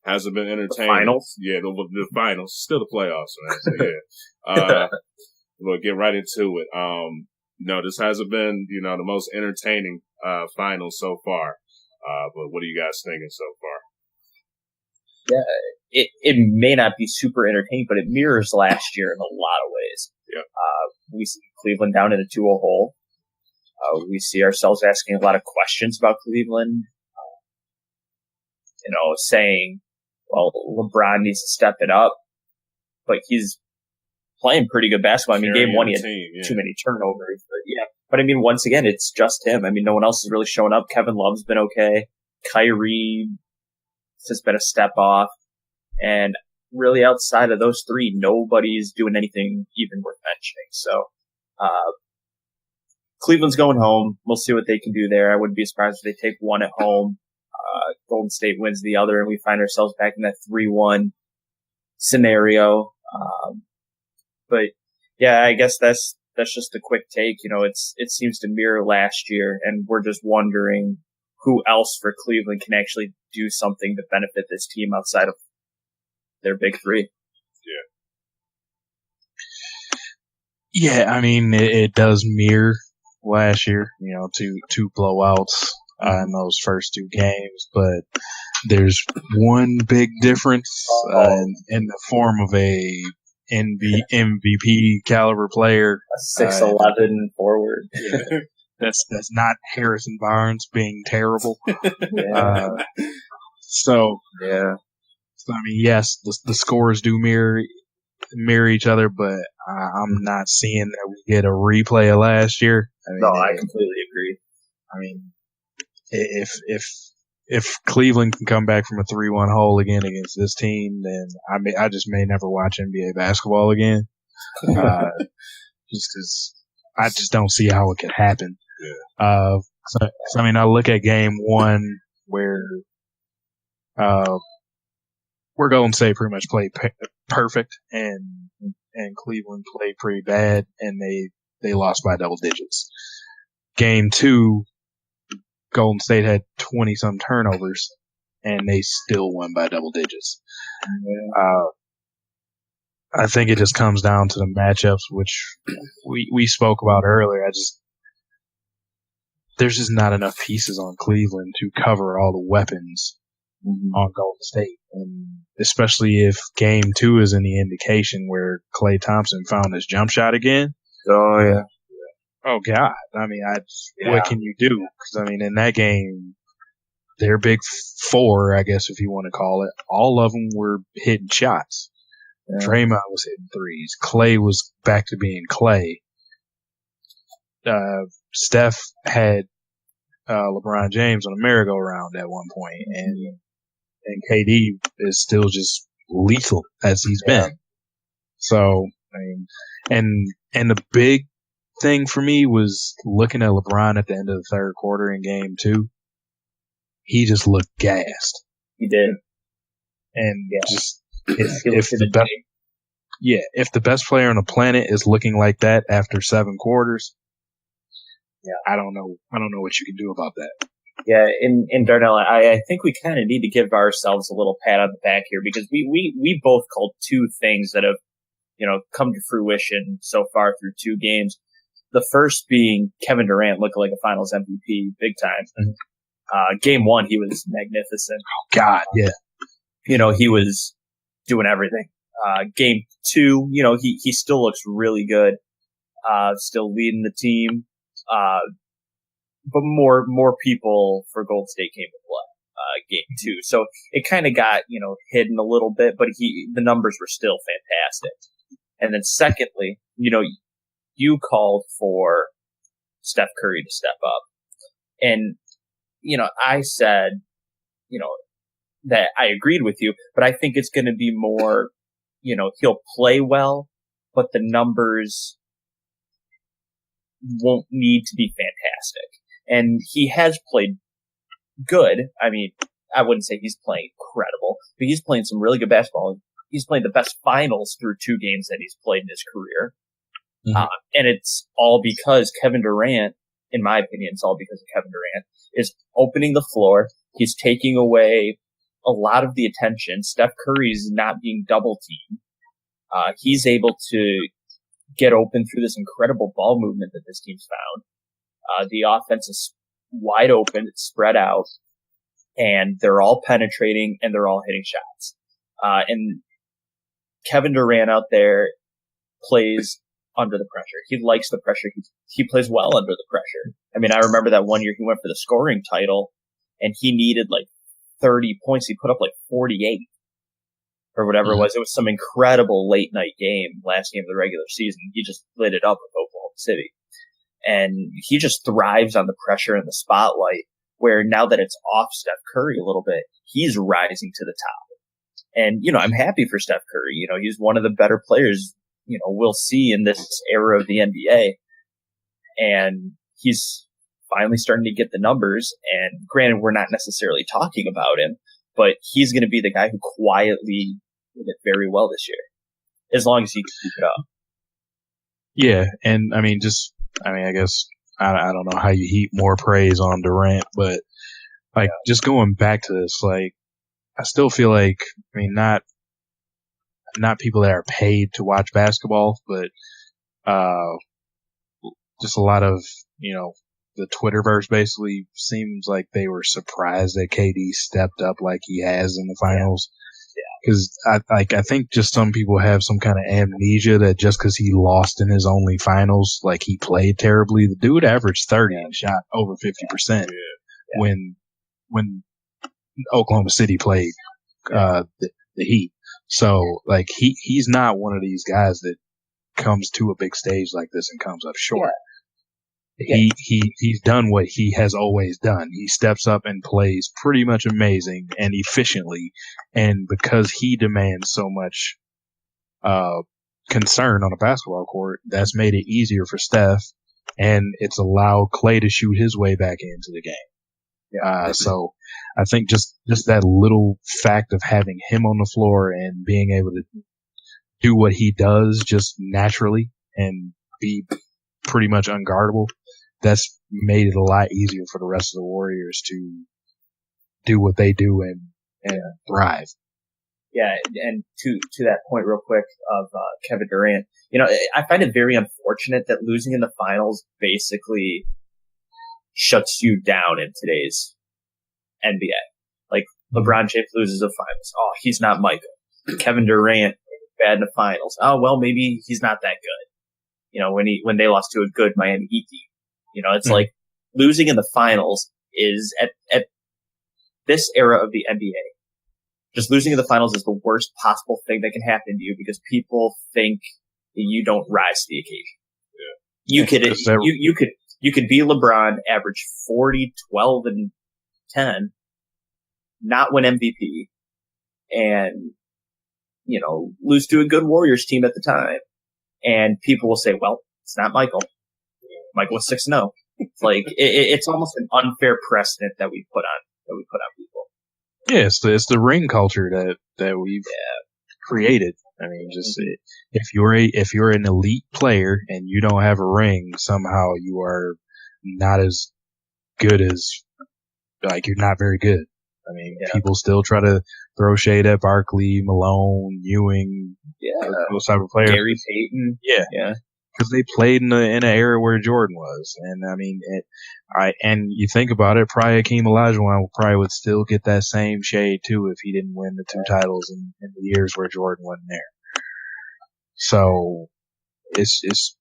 Hasn't been entertaining. The finals? Yeah, the finals. Still the playoffs, man. So, yeah. We'll get right into it. This hasn't been, the most entertaining finals so far. But what are you guys thinking so far? Yeah, it may not be super entertaining, but it mirrors last year in a lot of ways. Yep. We see Cleveland down in a 2-0 hole. We see ourselves asking a lot of questions about Cleveland. Saying, well, LeBron needs to step it up, but he's playing pretty good basketball. I mean, game one, he had too many turnovers, but once again, it's just him. No one else is really showing up. Kevin Love's been okay. Kyrie has been a step off, and really outside of those three, nobody's doing anything even worth mentioning. So, Cleveland's going home. We'll see what they can do there. I wouldn't be surprised if they take one at home. Golden State wins the other, and we find ourselves back in that 3-1 scenario. But yeah, I guess that's just a quick take. It seems to mirror last year, and we're just wondering who else for Cleveland can actually do something to benefit this team outside of their big three. Yeah, it does mirror last year. Two blowouts in those first two games, but there's one big difference in the form of a MVP caliber player, a 6'11" forward. Yeah. That's not Harrison Barnes being terrible. So yes, the scores do mirror each other, but I'm not seeing that we get a replay of last year. I completely agree. If Cleveland can come back from a 3-1 hole again against this team, then I just may never watch NBA basketball again. Just because I just don't see how it could happen. Yeah. I look at game one where Golden State pretty much played perfect, and Cleveland played pretty bad, and they lost by double digits. Game two, Golden State had 20-some turnovers, and they still won by double digits. I think it just comes down to the matchups, which we spoke about earlier. There's just not enough pieces on Cleveland to cover all the weapons on Golden State, and especially if game two is any indication where Klay Thompson found his jump shot again. Oh yeah. Oh God! What can you do? Because in that game, their big four, I guess if you want to call it, all of them were hitting shots. Yeah. Draymond was hitting threes. Klay was back to being Klay. Steph had LeBron James on a merry-go-round at one point, and KD is still just lethal as he's been. So, and the big thing for me was looking at LeBron at the end of the third quarter in game two. He just looked gassed. He did. And if the best player on the planet is looking like that after 7 quarters, I don't know what you can do about that. Yeah, in Darnell, I think we kind of need to give ourselves a little pat on the back here, because we both called two things that have, come to fruition so far through 2 games. The first being Kevin Durant looking like a Finals MVP big time. Mm-hmm. Game 1, he was magnificent. Oh God, yeah. He was doing everything. Game 2, he still looks really good. Still leading the team. But more people for Golden State came to play, game 2. So it kind of got, hidden a little bit, but the numbers were still fantastic. And then secondly, you called for Steph Curry to step up. And, I said, that I agreed with you, but I think it's going to be more, he'll play well, but the numbers won't need to be fantastic. And he has played good. I wouldn't say he's playing incredible, but he's playing some really good basketball. he's playing the best finals through 2 games that he's played in his career. Mm-hmm. And it's all because Kevin Durant, in my opinion, it's all because of Kevin Durant, is opening the floor. He's taking away a lot of the attention. Steph Curry's not being double teamed. He's able to get open through this incredible ball movement that this team's found. The offense is wide open. It's spread out. And they're all penetrating and they're all hitting shots. And Kevin Durant out there plays under the pressure. He likes the pressure. He plays well under the pressure. I mean, I remember that one year he went for the scoring title and he needed like 30 points. He put up like 48 or whatever it was. It was some incredible late night game, last game of the regular season. He just lit it up with Oklahoma City. And he just thrives on the pressure and the spotlight, where now that it's off Steph Curry a little bit, he's rising to the top. And, you know, I'm happy for Steph Curry. You know, he's one of the better players, you know, we'll see in this era of the NBA. And he's finally starting to get the numbers. And granted, we're not necessarily talking about him, but he's going to be the guy who quietly did it very well this year, as long as he can keep it up. Yeah. And I guess I don't know how you heap more praise on Durant, but like just going back to this, like I still feel like, I mean, not people that are paid to watch basketball, but just a lot of, you know, the Twitterverse basically seems like they were surprised that KD stepped up like he has in the finals. Because I think just some people have some kind of amnesia that just because he lost in his only finals, like he played terribly. The dude averaged 30 and shot over 50% when Oklahoma City played the Heat. So like he's not one of these guys that comes to a big stage like this and comes up short. He's done what he has always done. He steps up and plays pretty much amazing and efficiently, and because he demands so much concern on a basketball court, that's made it easier for Steph, and it's allowed Clay to shoot his way back into the game. So I think just that little fact of having him on the floor and being able to do what he does just naturally and be pretty much unguardable, that's made it a lot easier for the rest of the Warriors to do what they do and thrive. Yeah, and to that point real quick of Kevin Durant, you know, I find it very unfortunate that losing in the finals basically shuts you down in today's NBA. Like, LeBron James loses the finals. Oh, he's not Michael. Kevin Durant, bad in the finals. Oh, well, maybe he's not that good. You know, when they lost to a good Miami Heat team. You know, it's like losing in the finals is at this era of the NBA. Just losing in the finals is the worst possible thing that can happen to you because people think you don't rise to the occasion. Yeah. You could be LeBron, average 40, 12, and 10, not win MVP, and, you know, lose to a good Warriors team at the time. And people will say, well, it's not Michael. Michael was 6-0. It's like, it's almost an unfair precedent that we put on people. Yeah, it's the ring culture that we've created. I mean, just if you're an elite player and you don't have a ring, somehow you are not as good as, like, you're not very good. I mean, people still try to throw shade at Barkley, Malone, Ewing, those type of players. Gary Payton. Yeah. Because they played in an era where Jordan was. And I mean, and you think about it, probably Hakeem Olajuwon probably would still get that same shade too if he didn't win the 2 titles in the years where Jordan wasn't there. So it's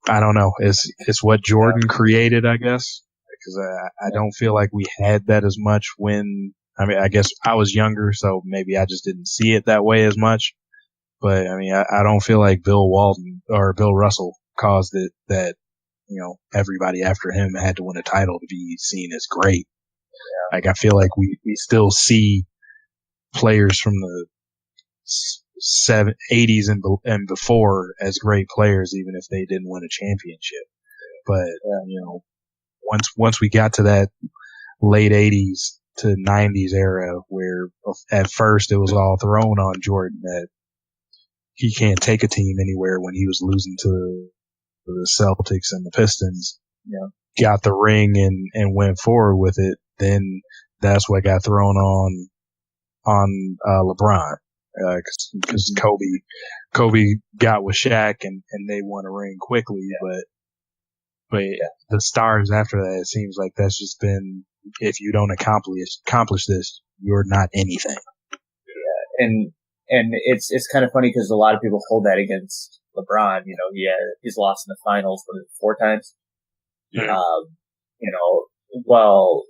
I don't know. It's what Jordan created, I guess. Because I don't feel like we had that as much when, I mean, I guess I was younger, so maybe I just didn't see it that way as much. But I mean, I don't feel like Bill Walton or Bill Russell caused it that, you know, everybody after him had to win a title to be seen as great. Yeah. Like, I feel like we still see players from the 80s and before as great players, even if they didn't win a championship. But, you know, once we got to that late 80s to 90s era where at first it was all thrown on Jordan that he can't take a team anywhere when he was losing to the Celtics and the Pistons. Yeah. Got the ring and went forward with it. Then that's what got thrown on LeBron. Cause Kobe got with Shaq and they won a ring quickly, but the stars after that, it seems like that's just been, if you don't accomplish this, you're not anything. Yeah. And it's kind of funny because a lot of people hold that against LeBron. You know, he's lost in the finals 4 times. Yeah. Well,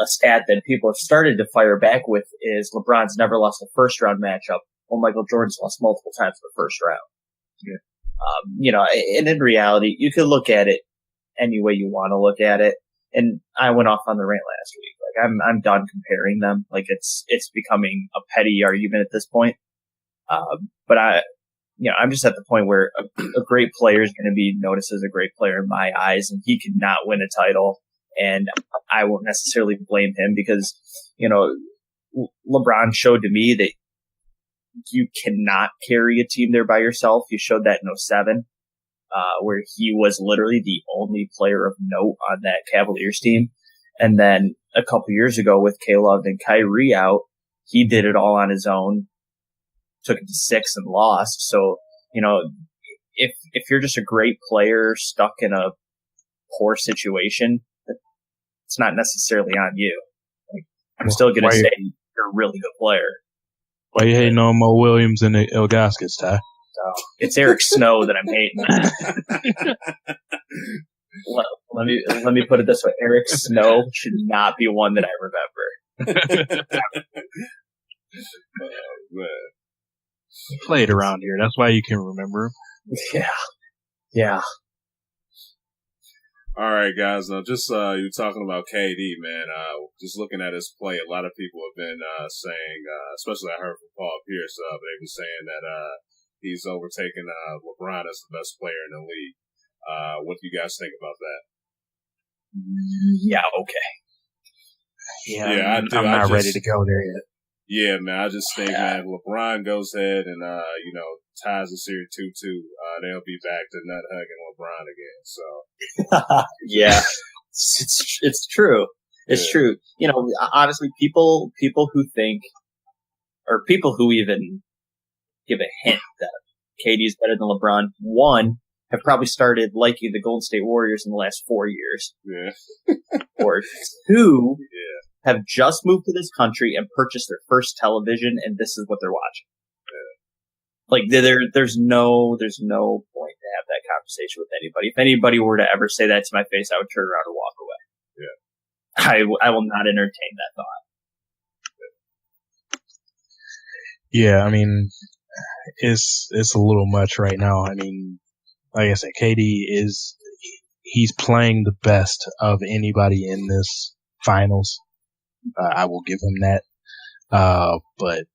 a stat that people have started to fire back with is LeBron's never lost a first round matchup. Well, Michael Jordan's lost multiple times in the first round. Yeah. And in reality, you could look at it any way you want to look at it. And I went off on the rant last week. Like I'm done comparing them. Like it's becoming a petty argument at this point. But I'm just at the point where a great player is going to be noticed as a great player in my eyes, and he cannot win a title. And I won't necessarily blame him because, LeBron showed to me that you cannot carry a team there by yourself. You showed that in 2007, where he was literally the only player of note on that Cavaliers team. And then a couple years ago with K-Love and Kyrie out, he did it all on his own, took it to 6 and lost. So, if you're just a great player stuck in a poor situation, it's not necessarily on you. I'm still going to say you're a really good player. Why you hating on Mo Williams and Ilgauskas, Ty? It's Eric Snow that I'm hating. Let me put it this way: Eric Snow should not be one that I remember. Man. He played around here. That's why you can remember him. Yeah. All right, guys. Just you're talking about KD, man. Just looking at his play, a lot of people have been saying, especially I heard from Paul Pierce, they've been saying that he's overtaken LeBron as the best player in the league. What do you guys think about that? Yeah. Okay. Yeah, I'm not ready to go there yet. Yeah, man. I just think, man, LeBron goes ahead and ties the series 2-2. They'll be back to nut hugging LeBron again. So yeah, it's true. It's true. Honestly, people who think, or people who even give a hint that KD is better than LeBron, one, have probably started liking the Golden State Warriors in the last 4 years. Yeah. Or two, have just moved to this country and purchased their first television, and this is what they're watching. Like there's no point to have that conversation with anybody. If anybody were to ever say that to my face, I would turn around and walk away. Yeah. I will not entertain that thought. Yeah, I mean, it's a little much right now. I mean, like I said, KD he's playing the best of anybody in this finals. I will give him that. But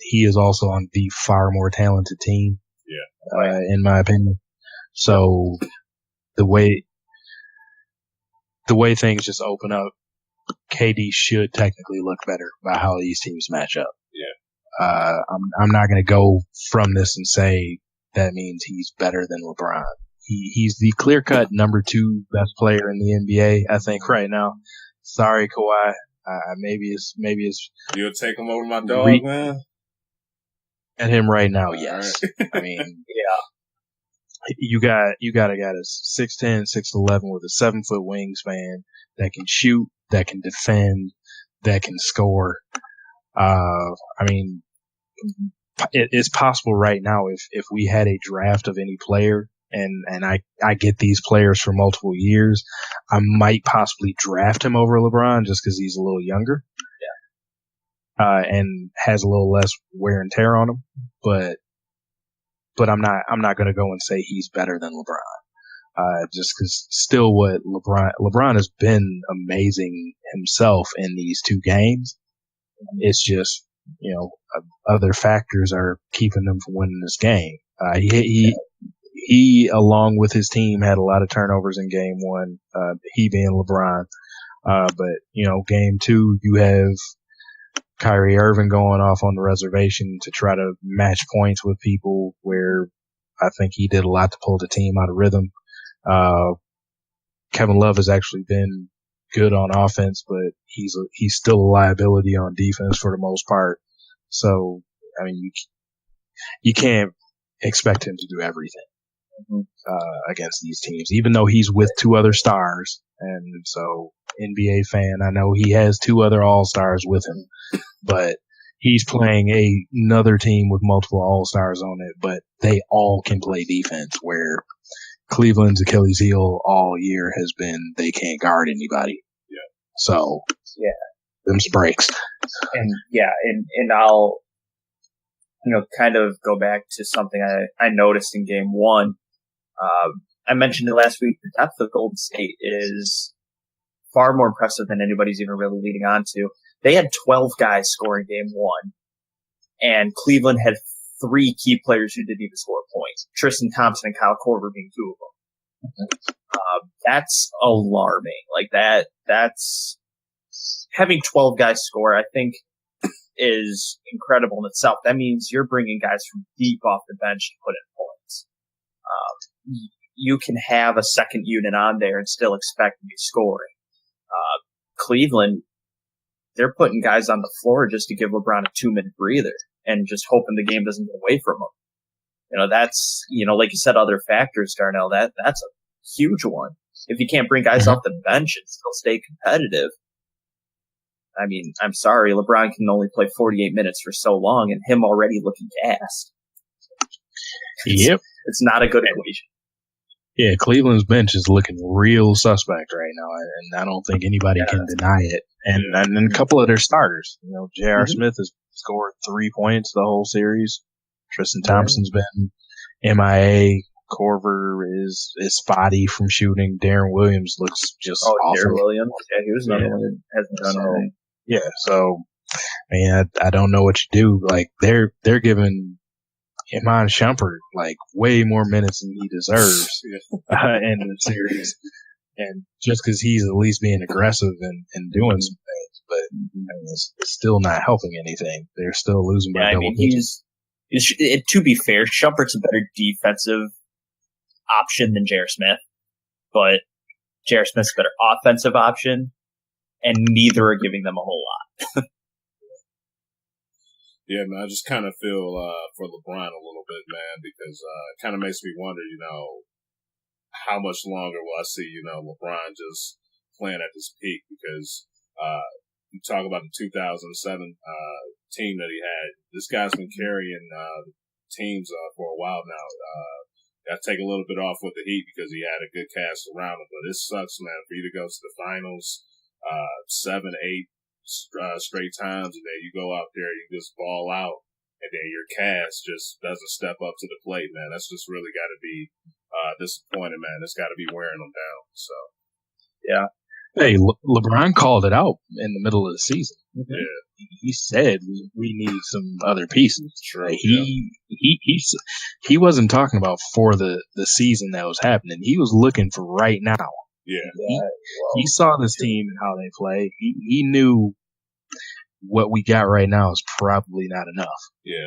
he is also on the far more talented team. Yeah. In my opinion. So the way things just open up, KD should technically look better by how these teams match up. Yeah. I'm not going to go from this and say that means he's better than LeBron. He's the clear-cut number 2 best player in the NBA, I think, right now. Sorry, Kawhi. Maybe it's. You'll take him over my dog, man. At him right now, yes. Right. I mean, you got a guy that's 6'10", 6'11", with a 7-foot wingspan that can shoot, that can defend, that can score. I mean, it's possible right now if we had a draft of any player. And I get these players for multiple years, I might possibly draft him over LeBron just because he's a little younger, and has a little less wear and tear on him. But I'm not going to go and say he's better than LeBron, just because still what LeBron has been amazing himself in these 2 games. It's just other factors are keeping him from winning this game. He, along with his team, had a lot of turnovers in game 1, he being LeBron. But game 2, you have Kyrie Irving going off on the reservation to try to match points with people, where I think he did a lot to pull the team out of rhythm. Kevin Love has actually been good on offense, but he's still a liability on defense for the most part. So, I mean, you can't expect him to do everything against these teams, even though he's with 2 other stars. And so, NBA fan, I know he has 2 other all-stars with him, but he's playing another team with multiple all-stars on it, but they all can play defense, where Cleveland's Achilles heel all year has been they can't guard anybody. Yeah. So, yeah, them's breaks. And I'll, kind of go back to something I noticed in game 1. I mentioned it last week. The depth of Golden State is far more impressive than anybody's even really leading on to. They had 12 guys scoring game 1, and Cleveland had 3 key players who didn't even score a point. Tristan Thompson and Kyle Korver being 2 of them. That's alarming. Like that's having 12 guys score, I think, is incredible in itself. That means you're bringing guys from deep off the bench to put in points. You can have a second unit on there and still expect to be scoring. Cleveland, they're putting guys on the floor just to give LeBron a 2-minute breather and just hoping the game doesn't get away from him. That's, like you said, other factors, Darnell, that's a huge one. If you can't bring guys off the bench and still stay competitive, I mean, I'm sorry, LeBron can only play 48 minutes for so long, and him already looking gassed. Yep. It's not a good equation. Yeah, Cleveland's bench is looking real suspect right now, and I don't think anybody can deny it. And a couple of their starters, J.R. Smith has scored 3 points the whole series. Tristan Thompson's been MIA. Korver is spotty from shooting. Darren Williams looks just awful. Darren Williams, he was another one that hasn't done anything. Yeah, so I mean, I don't know what you do. Like they're giving Iman Shumpert way more minutes than he deserves in the series, and just because he's at least being aggressive and doing some things, but I mean, it's still not helping anything. They're still losing by double digits. To be fair, Shumpert's a better defensive option than J.R. Smith, but J.R. Smith's a better offensive option, and neither are giving them a whole lot. Yeah, man, I just kind of feel for LeBron a little bit, man, because it kind of makes me wonder, how much longer will I see, LeBron just playing at this peak? Because you talk about the 2007 team that he had. This guy's been carrying teams for a while now. Got to take a little bit off with the Heat because he had a good cast around him. But it sucks, man, for you to go to the finals 7, 8 straight times, and then you go out there, you just ball out, and then your cast just doesn't step up to the plate, man. That's just really got to be disappointing, man. It's got to be wearing them down. So, yeah. Hey, LeBron called it out in the middle of the season. Yeah. He said we need some other pieces. True, he wasn't talking about for the season that was happening. He was looking for right now. Yeah. He saw this team and how they play. He knew what we got right now is probably not enough. Yeah.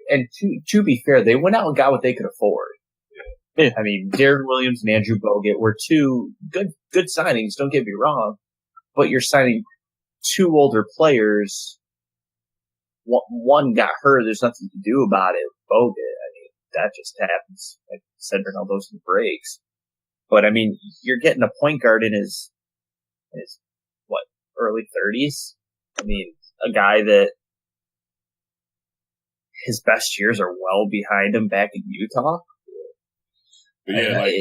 And to be fair, they went out and got what they could afford. Yeah. I mean, Darren Williams and Andrew Bogut were 2 good signings, don't get me wrong, but you're signing 2 older players. One got hurt, there's nothing to do about it. Bogut, I mean, that just happens. Like I said, Ronaldo's in breaks. But I mean, you're getting a point guard in his early 30s? I mean, a guy that his best years are well behind him back in Utah. But yeah,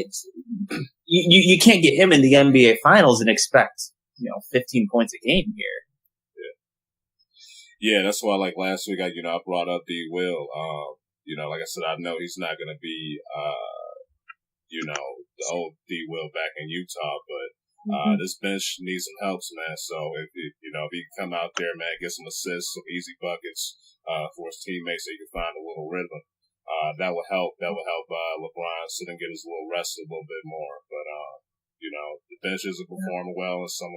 you can't get him in the NBA Finals and expect 15 points a game here. Yeah, that's why last week I brought up D. Will. Like I said, I know he's not going to be the old D. Will back in Utah, but this bench needs some help, man. So if he can come out there, man, get some assists, some easy buckets for his teammates, so he can find a little rhythm. That will help. That will help LeBron sit and get his little rest a little bit more. But the bench isn't performing well in some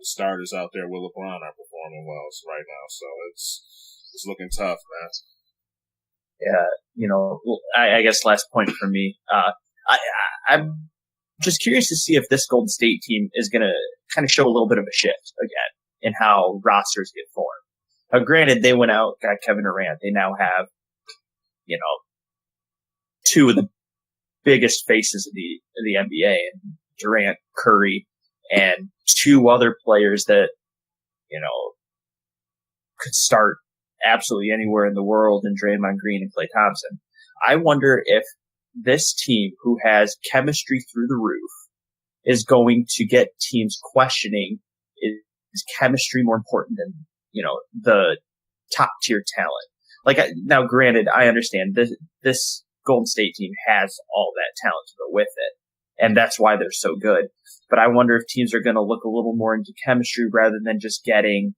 the starters out there with LeBron are performing well right now. So it's looking tough, man. Yeah, I guess last point for me. I'm just curious to see if this Golden State team is going to kind of show a little bit of a shift again in how rosters get formed. Now, granted, they went out, got Kevin Durant. They now have, two of the biggest faces of the NBA, and Durant, Curry, and two other players that, could start absolutely anywhere in the world, in Draymond Green and Klay Thompson. I wonder if this team, who has chemistry through the roof, is going to get teams questioning, is chemistry more important than, the top tier talent? Now granted, I understand this Golden State team has all that talent to go with it, and that's why they're so good. But I wonder if teams are going to look a little more into chemistry rather than just getting,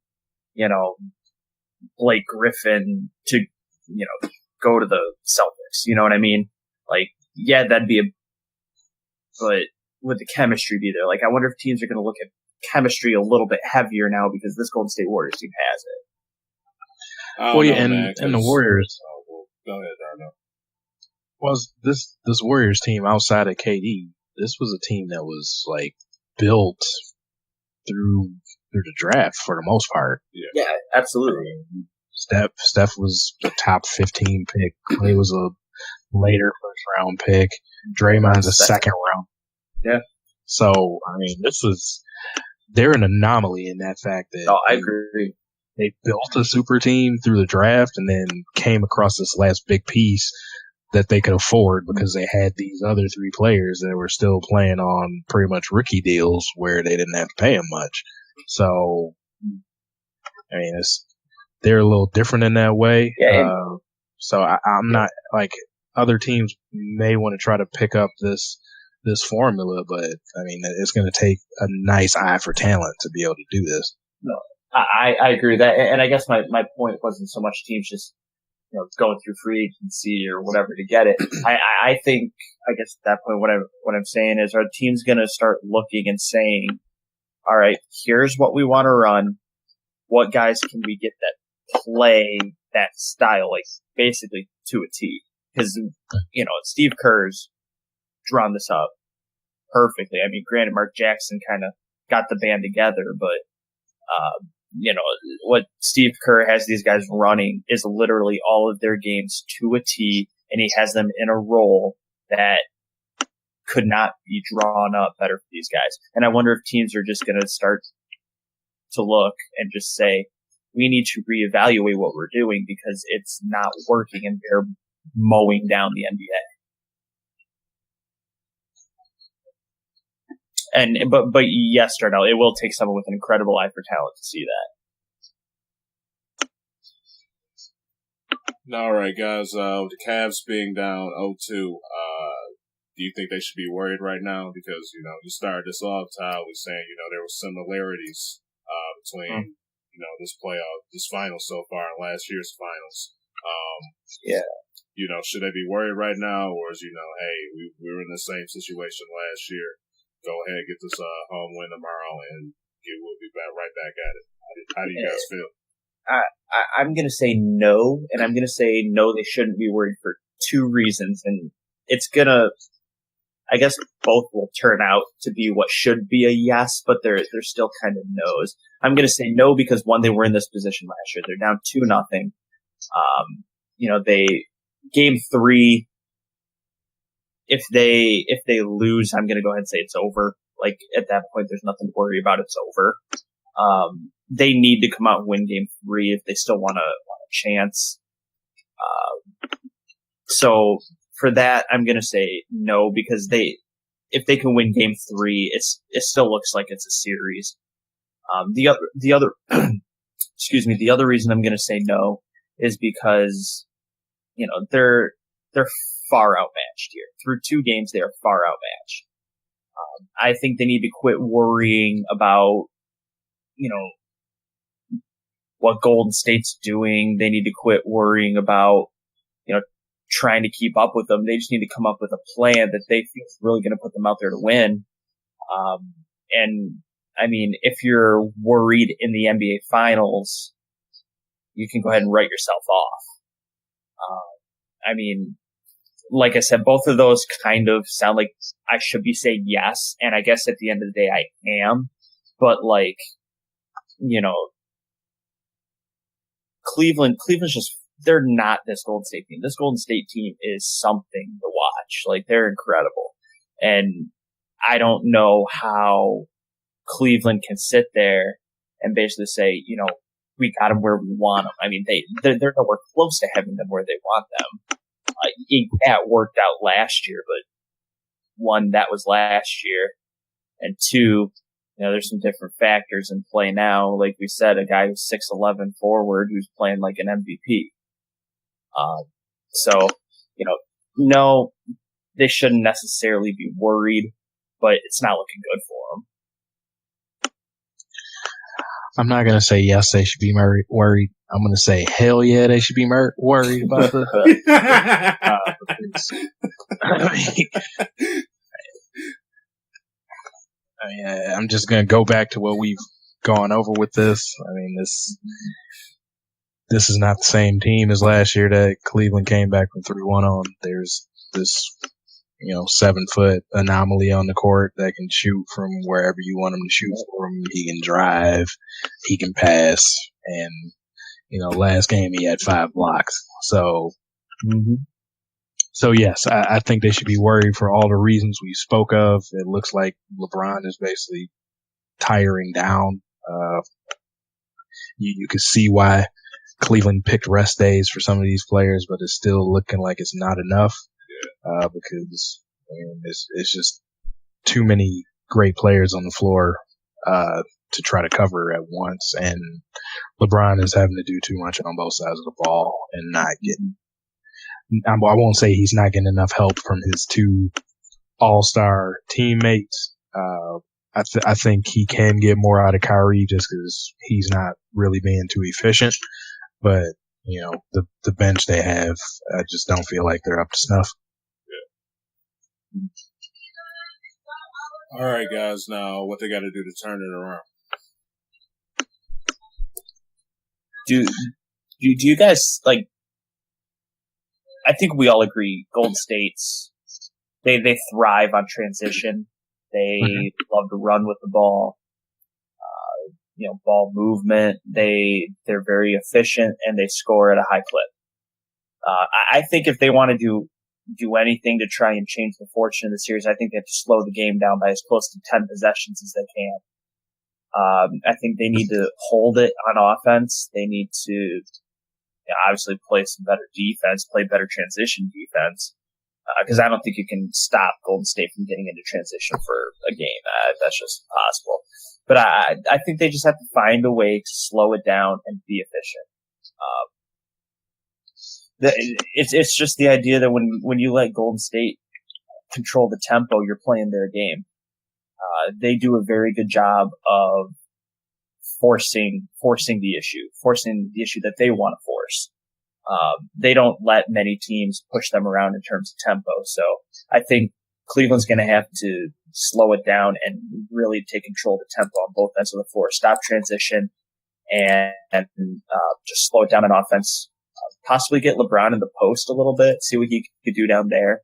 Blake Griffin to, go to the Celtics. You know what I mean? Yeah, that'd be but would the chemistry be there? I wonder if teams are going to look at chemistry a little bit heavier now because this Golden State Warriors team has it. Well, yeah, and the Warriors. Go ahead, Darno. Was this Warriors team outside of KD? This was a team that was built through the draft for the most part. Yeah, absolutely. Steph was the top 15 pick. Klay was a later first round pick. Draymond's a second round. Yeah. So they're an anomaly in that fact that. Oh, I agree. They built a super team through the draft and then came across this last big piece that they could afford because they had these other three players that were still playing on pretty much rookie deals where they didn't have to pay them much. So, they're a little different in that way. Yeah. So I'm not other teams may want to try to pick up this formula, but it's going to take a nice eye for talent to be able to do this. No, I agree with that. And I guess my point wasn't so much teams just, going through free agency or whatever to get it. I think, I guess at that point, what I'm saying is, our team's going to start looking and saying, all right, here's what we want to run. What guys can we get that play that style, basically to a T? Because, Steve Kerr's drawn this up perfectly. Granted, Mark Jackson kind of got the band together, but, what Steve Kerr has these guys running is literally all of their games to a T, and he has them in a role that could not be drawn up better for these guys. And I wonder if teams are just going to start to look and just say, we need to reevaluate what we're doing because it's not working and they're mowing down the NBA. But yes, Darnell, it will take someone with an incredible eye for talent to see that. All right, guys. With the Cavs being down 0-2, do you think they should be worried right now? Because, you started this off, Ty, was saying, there were similarities between, this final so far and last year's finals. Yeah. Should they be worried right now? Or is, hey, we were in the same situation last year. Go ahead, get this home win tomorrow, and we'll be right back at it. How do you guys feel? I'm going to say no, and I'm going to say no, they shouldn't be worried for two reasons. And it's going to, I guess both will turn out to be what should be a yes, but they're still kind of no's. I'm going to say no because, one, they were in this position last year. They're down 2-0. Game 3, if they lose, I'm going to go ahead and say it's over. At that point, there's nothing to worry about. It's over. They need to come out and win game 3 if they still want a chance. So for that, I'm going to say no, because if they can win game 3, it still looks like it's a series. The other excuse me, the other reason I'm going to say no is because, they're far outmatched here. Through 2 games, they are far outmatched. I think they need to quit worrying about, what Golden State's doing. They need to quit worrying about, trying to keep up with them. They just need to come up with a plan that they feel is really going to put them out there to win. And I mean, if you're worried in the NBA Finals, you can go ahead and write yourself off. I mean, like I said, both of those kind of sound like I should be saying yes, and I guess at the end of the day I am. But like, you know, Cleveland's just, they're not this Golden State team. This Golden State team is something to watch. Like, they're incredible. And I don't know how Cleveland can sit there and basically say, you know, we got them where we want them. I mean, they're nowhere close to having them where they want them. It worked out last year, but one, that was last year, and two, you know, there's some different factors in play now. Like we said, a guy who's 6'11" forward who's playing like an MVP. So, you know, no, they shouldn't necessarily be worried, but it's not looking good for them. I'm not going to say yes, they should be worried. I'm going to say hell yeah, they should be worried about I'm just going to go back to what we've gone over with this. I mean, this is not the same team as last year that Cleveland came back from 3-1 on. There's this, 7-foot anomaly on the court that can shoot from wherever you want him to shoot from. He can drive, he can pass, and last game he had 5 blocks. So, So yes, I think they should be worried for all the reasons we spoke of. It looks like LeBron is basically tiring down. You can see why Cleveland picked rest days for some of these players, but it's still looking like it's not enough. Because it's just too many great players on the floor to try to cover at once, and LeBron is having to do too much on both sides of the ball and not getting. I won't say he's not getting enough help from his 2 all-star teammates. I think he can get more out of Kyrie just because he's not really being too efficient. But the bench they have, I just don't feel like they're up to snuff. All right, guys. Now, what they got to do to turn it around? Do you guys like? I think we all agree Golden State's they thrive on transition. They love to run with the ball. Ball movement. They're very efficient and they score at a high clip. I think if they want to do anything to try and change the fortune of the series, I think they have to slow the game down by as close to 10 possessions as they can. I think they need to hold it on offense. They need to obviously play some better defense, play better transition defense, because I don't think you can stop Golden State from getting into transition for a game. That's just impossible. But I think they just have to find a way to slow it down and be efficient. It's just the idea that when you let Golden State control the tempo, you're playing their game. They do a very good job of forcing the issue that they want to force. They don't let many teams push them around in terms of tempo. So I think Cleveland's going to have to slow it down and really take control of the tempo on both ends of the floor. Stop transition and just slow it down on offense. Possibly get LeBron in the post a little bit, see what he could do down there.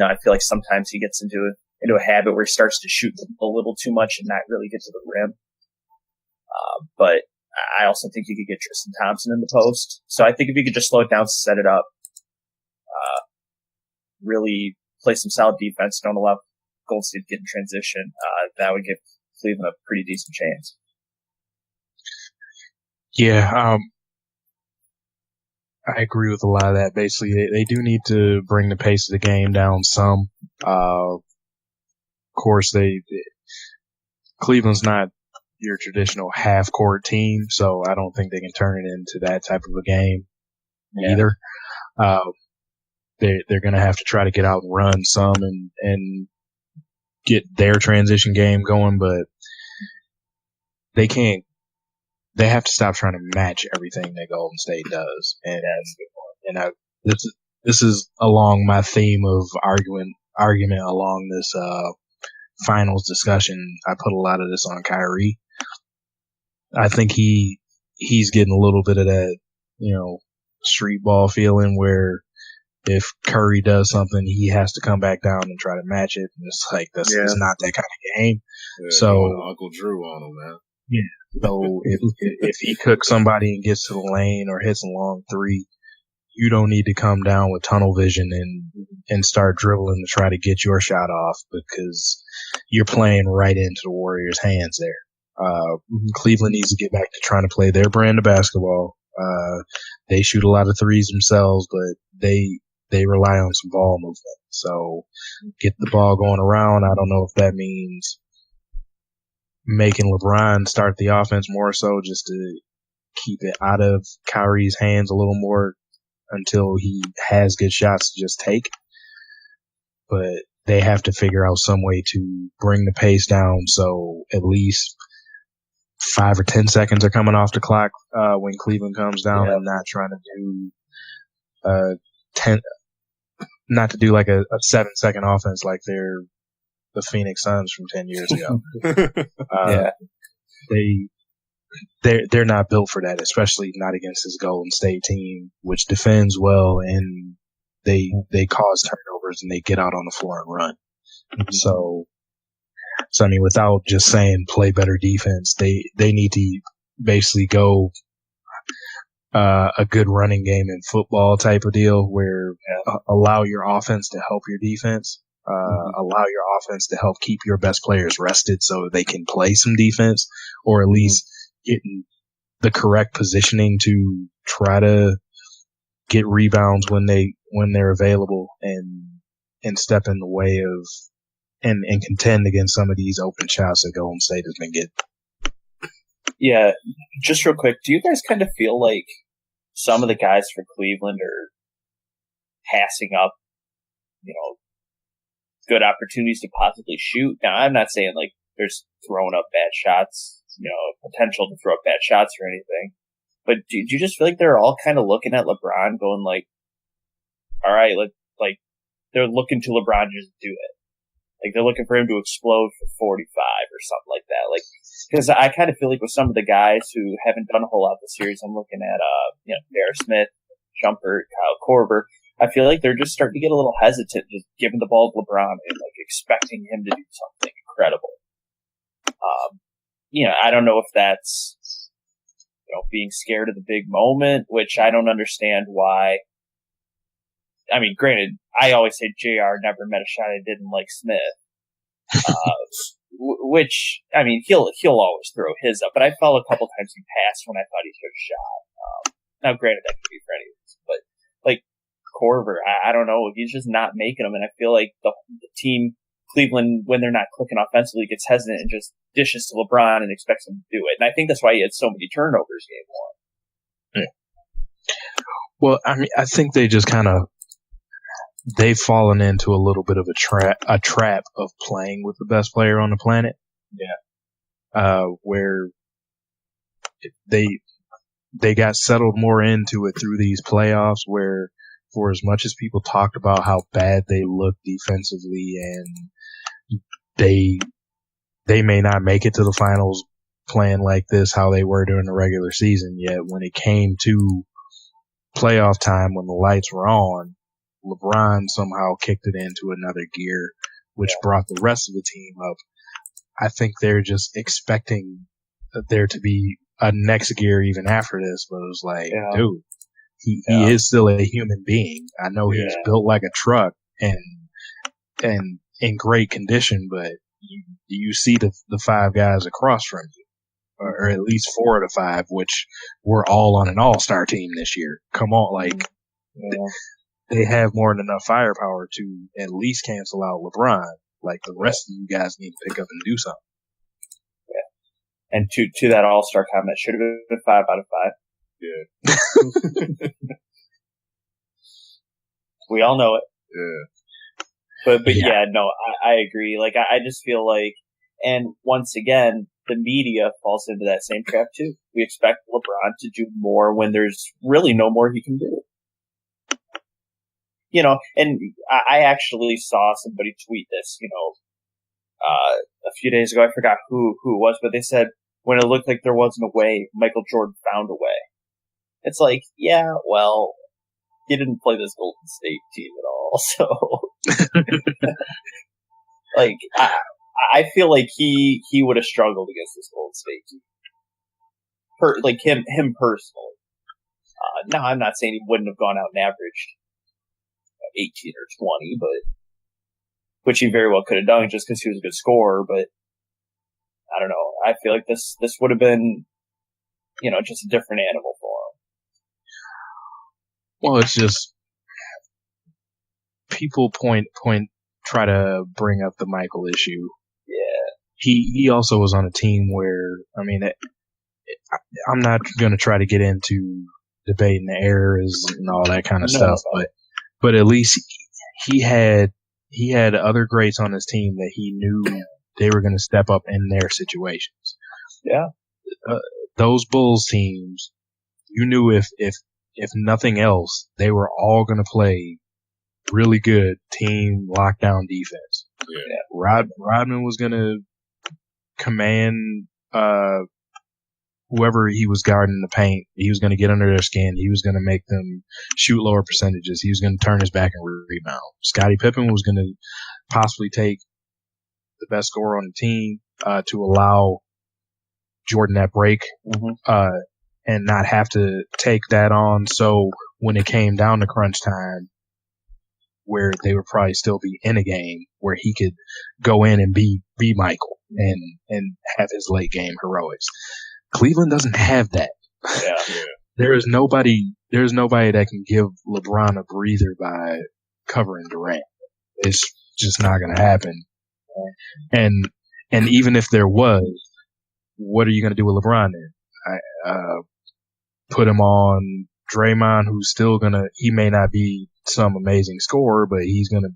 I feel like sometimes he gets into a habit where he starts to shoot a little too much and not really get to the rim. But I also think you could get Tristan Thompson in the post. So I think if you could just slow it down, set it up, really play some solid defense, don't allow Golden State to get in transition, that would give Cleveland a pretty decent chance. Yeah, I agree with a lot of that. Basically, they do need to bring the pace of the game down some. Of course, Cleveland's not your traditional half-court team, so I don't think they can turn it into that type of a game either. They're going to have to try to get out and run some and get their transition game going, but they can't. They have to stop trying to match everything that Golden State does, this is along my theme of argument along this finals discussion, I put a lot of this on Kyrie. I think he's getting a little bit of that, street ball feeling where if Curry does something, he has to come back down and try to match it. And it's like it's not that kind of game. Yeah, so Uncle Drew on him, man. Yeah. So if he cooks somebody and gets to the lane or hits a long three, you don't need to come down with tunnel vision and start dribbling to try to get your shot off because you're playing right into the Warriors' hands there. Cleveland needs to get back to trying to play their brand of basketball. They shoot a lot of threes themselves, but they rely on some ball movement. So get the ball going around. I don't know if that means making LeBron start the offense more so just to keep it out of Kyrie's hands a little more until he has good shots to just take. But they have to figure out some way to bring the pace down so at least 5 or 10 seconds are coming off the clock when Cleveland comes down and not trying to do not to do like a 7-second offense like they're the Phoenix Suns from 10 years ago. They're not built for that, especially not against this Golden State team, which defends well and they cause turnovers and they get out on the floor and run. So I mean, without just saying play better defense, they need to basically go a good running game in football type of deal where allow your offense to help your defense, allow your offense to help keep your best players rested so they can play some defense or at least getting the correct positioning to try to get rebounds when they're available and step in the way of and contend against some of these open shots that Golden State has been getting. Yeah, just real quick, do you guys kind of feel like some of the guys for Cleveland are passing up, good opportunities to possibly shoot? Now, I'm not saying like there's throwing up bad shots, potential to throw up bad shots or anything, but do you just feel like they're all kind of looking at LeBron going like, all right, like they're looking to LeBron to just do it. Like they're looking for him to explode for 45 or something like that. Like, because I kind of feel like with some of the guys who haven't done a whole lot this series, I'm looking at, Bear Smith, Shumpert, Kyle Korver. I feel like they're just starting to get a little hesitant, just giving the ball to LeBron and like expecting him to do something incredible. I don't know if that's, being scared of the big moment, which I don't understand why. I mean, granted, I always say JR never met a shot I didn't like Smith. Which, I mean, he'll always throw his up, but I felt a couple times he passed when I thought he should have shot. Now, granted, that could be for any reason, but like Korver, I don't know, he's just not making them, and I feel like the team, Cleveland, when they're not clicking offensively, gets hesitant and just dishes to LeBron and expects him to do it. And I think that's why he had so many turnovers game one. Yeah. Well, I mean, I think they just kind of they've fallen into a little bit of a trap of playing with the best player on the planet. Yeah. Where they got settled more into it through these playoffs where for as much as people talked about how bad they look defensively and they may not make it to the finals playing like this, how they were during the regular season, yet when it came to playoff time when the lights were on, LeBron somehow kicked it into another gear, which brought the rest of the team up. I think they're just expecting there to be a next gear even after this, but it was like, dude, he is still a human being. I know he's built like a truck and in great condition, but you see the 5 guys across from you, or at least 4 of the 5, which were all on an all-star team this year. Come on, like they have more than enough firepower to at least cancel out LeBron. Like the rest of you guys need to pick up and do something. Yeah. And to that all-star comment, should have been 5 out of 5. Yeah. We all know it. Yeah. But no, I agree. Like, I just feel like, and once again, the media falls into that same trap too. We expect LeBron to do more when there's really no more he can do. And I actually saw somebody tweet this, a few days ago. I forgot who it was, but they said when it looked like there wasn't a way, Michael Jordan found a way. It's like, yeah, well, he didn't play this Golden State team at all, so like I feel like he would have struggled against this Golden State team. Like him personally. Now I'm not saying he wouldn't have gone out and averaged 18 or 20, but which he very well could have done just because he was a good scorer. But I don't know. I feel like this would have been, just a different animal for him. Well, it's just people try to bring up the Michael issue. Yeah. He also was on a team where, I mean, I'm not going to try to get into debating the errors and all that kind of stuff, but at least he had other greats on his team that he knew they were going to step up in their situations. Yeah. Those Bulls teams, you knew if nothing else, they were all going to play really good team lockdown defense. Yeah. Rodman was going to command whoever he was guarding the paint. He was going to get under their skin. He was going to make them shoot lower percentages. He was going to turn his back and rebound. Scottie Pippen was going to possibly take the best scorer on the team to allow Jordan that break and not have to take that on. So when it came down to crunch time, where they would probably still be in a game, where he could go in and be Michael and have his late game heroics. Cleveland doesn't have that. Yeah. There's nobody that can give LeBron a breather by covering Durant. It's just not going to happen. And even if there was, what are you going to do with LeBron then? Put him on Draymond, who's still he may not be some amazing scorer, but he's going to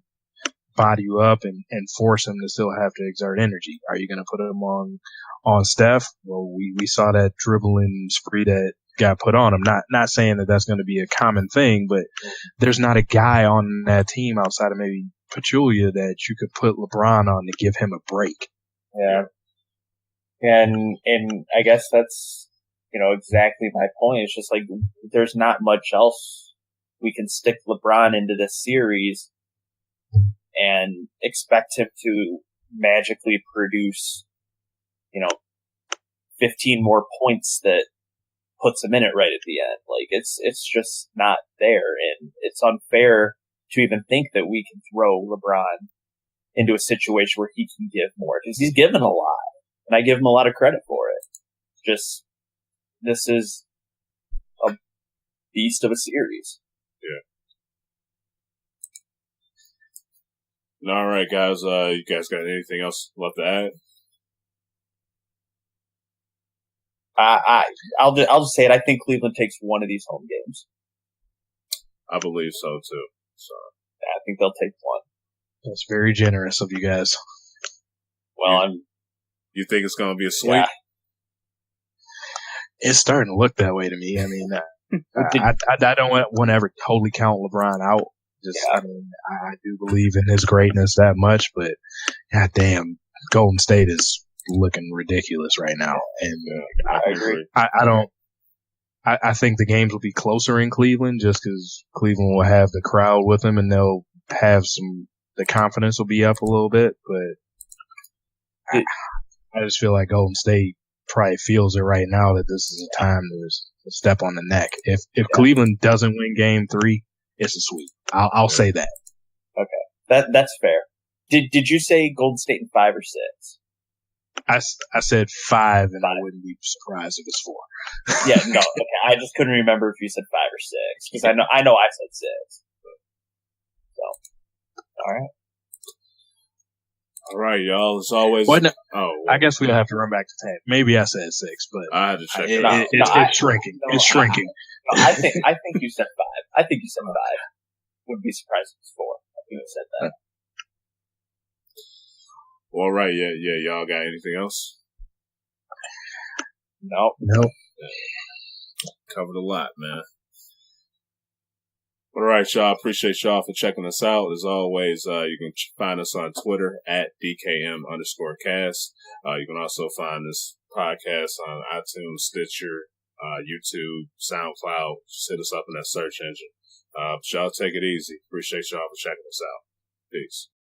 body you up and force him to still have to exert energy. Are you going to put him on Steph? Well, we saw that dribbling spree that got put on him. Not saying that that's going to be a common thing, but there's not a guy on that team outside of maybe Pachulia that you could put LeBron on to give him a break. Yeah. And I guess that's, exactly my point. It's just like there's not much else we can stick LeBron into this series and expect him to magically produce, 15 more points that puts him in it right at the end. Like it's just not there, and it's unfair to even think that we can throw LeBron into a situation where he can give more, because he's given a lot, and I give him a lot of credit for it. Just this is a beast of a series. Yeah. All right, guys. You guys got anything else left to add? I'll just say it. I think Cleveland takes one of these home games. I believe so too. So I think they'll take one. That's very generous of you guys. Well, you think it's going to be a sweep? Yeah. It's starting to look that way to me. I mean, I don't want to ever totally count LeBron out. I mean, I do believe in his greatness that much, but goddamn, Golden State is looking ridiculous right now. And I agree. I think the games will be closer in Cleveland just because Cleveland will have the crowd with them and they'll have the confidence will be up a little bit. But I just feel like Golden State probably feels it right now that this is a time to step on the neck. If Cleveland doesn't win Game 3, it's a sweep. I'll say that. Okay, that's fair. Did you say Golden State in 5 or 6? I said 5, and I wouldn't be surprised if it's 4. Yeah, no, okay. I just couldn't remember if you said 5 or 6 because I know I said 6. So, all right. All right, y'all. As always. I guess we'll have to run back to 10. Maybe I said 6, but I had to check it's shrinking. It's shrinking. I think you said 5. I think you said 5. Wouldn't be surprised if it's 4. I think you said that. Well, all right. Yeah. Y'all got anything else? No. Nope. Covered a lot, man. All right, y'all. Appreciate y'all for checking us out. As always, you can find us on Twitter at DKM_cast. You can also find this podcast on iTunes, Stitcher, YouTube, SoundCloud. Just hit us up in that search engine. But y'all take it easy. Appreciate y'all for checking us out. Peace.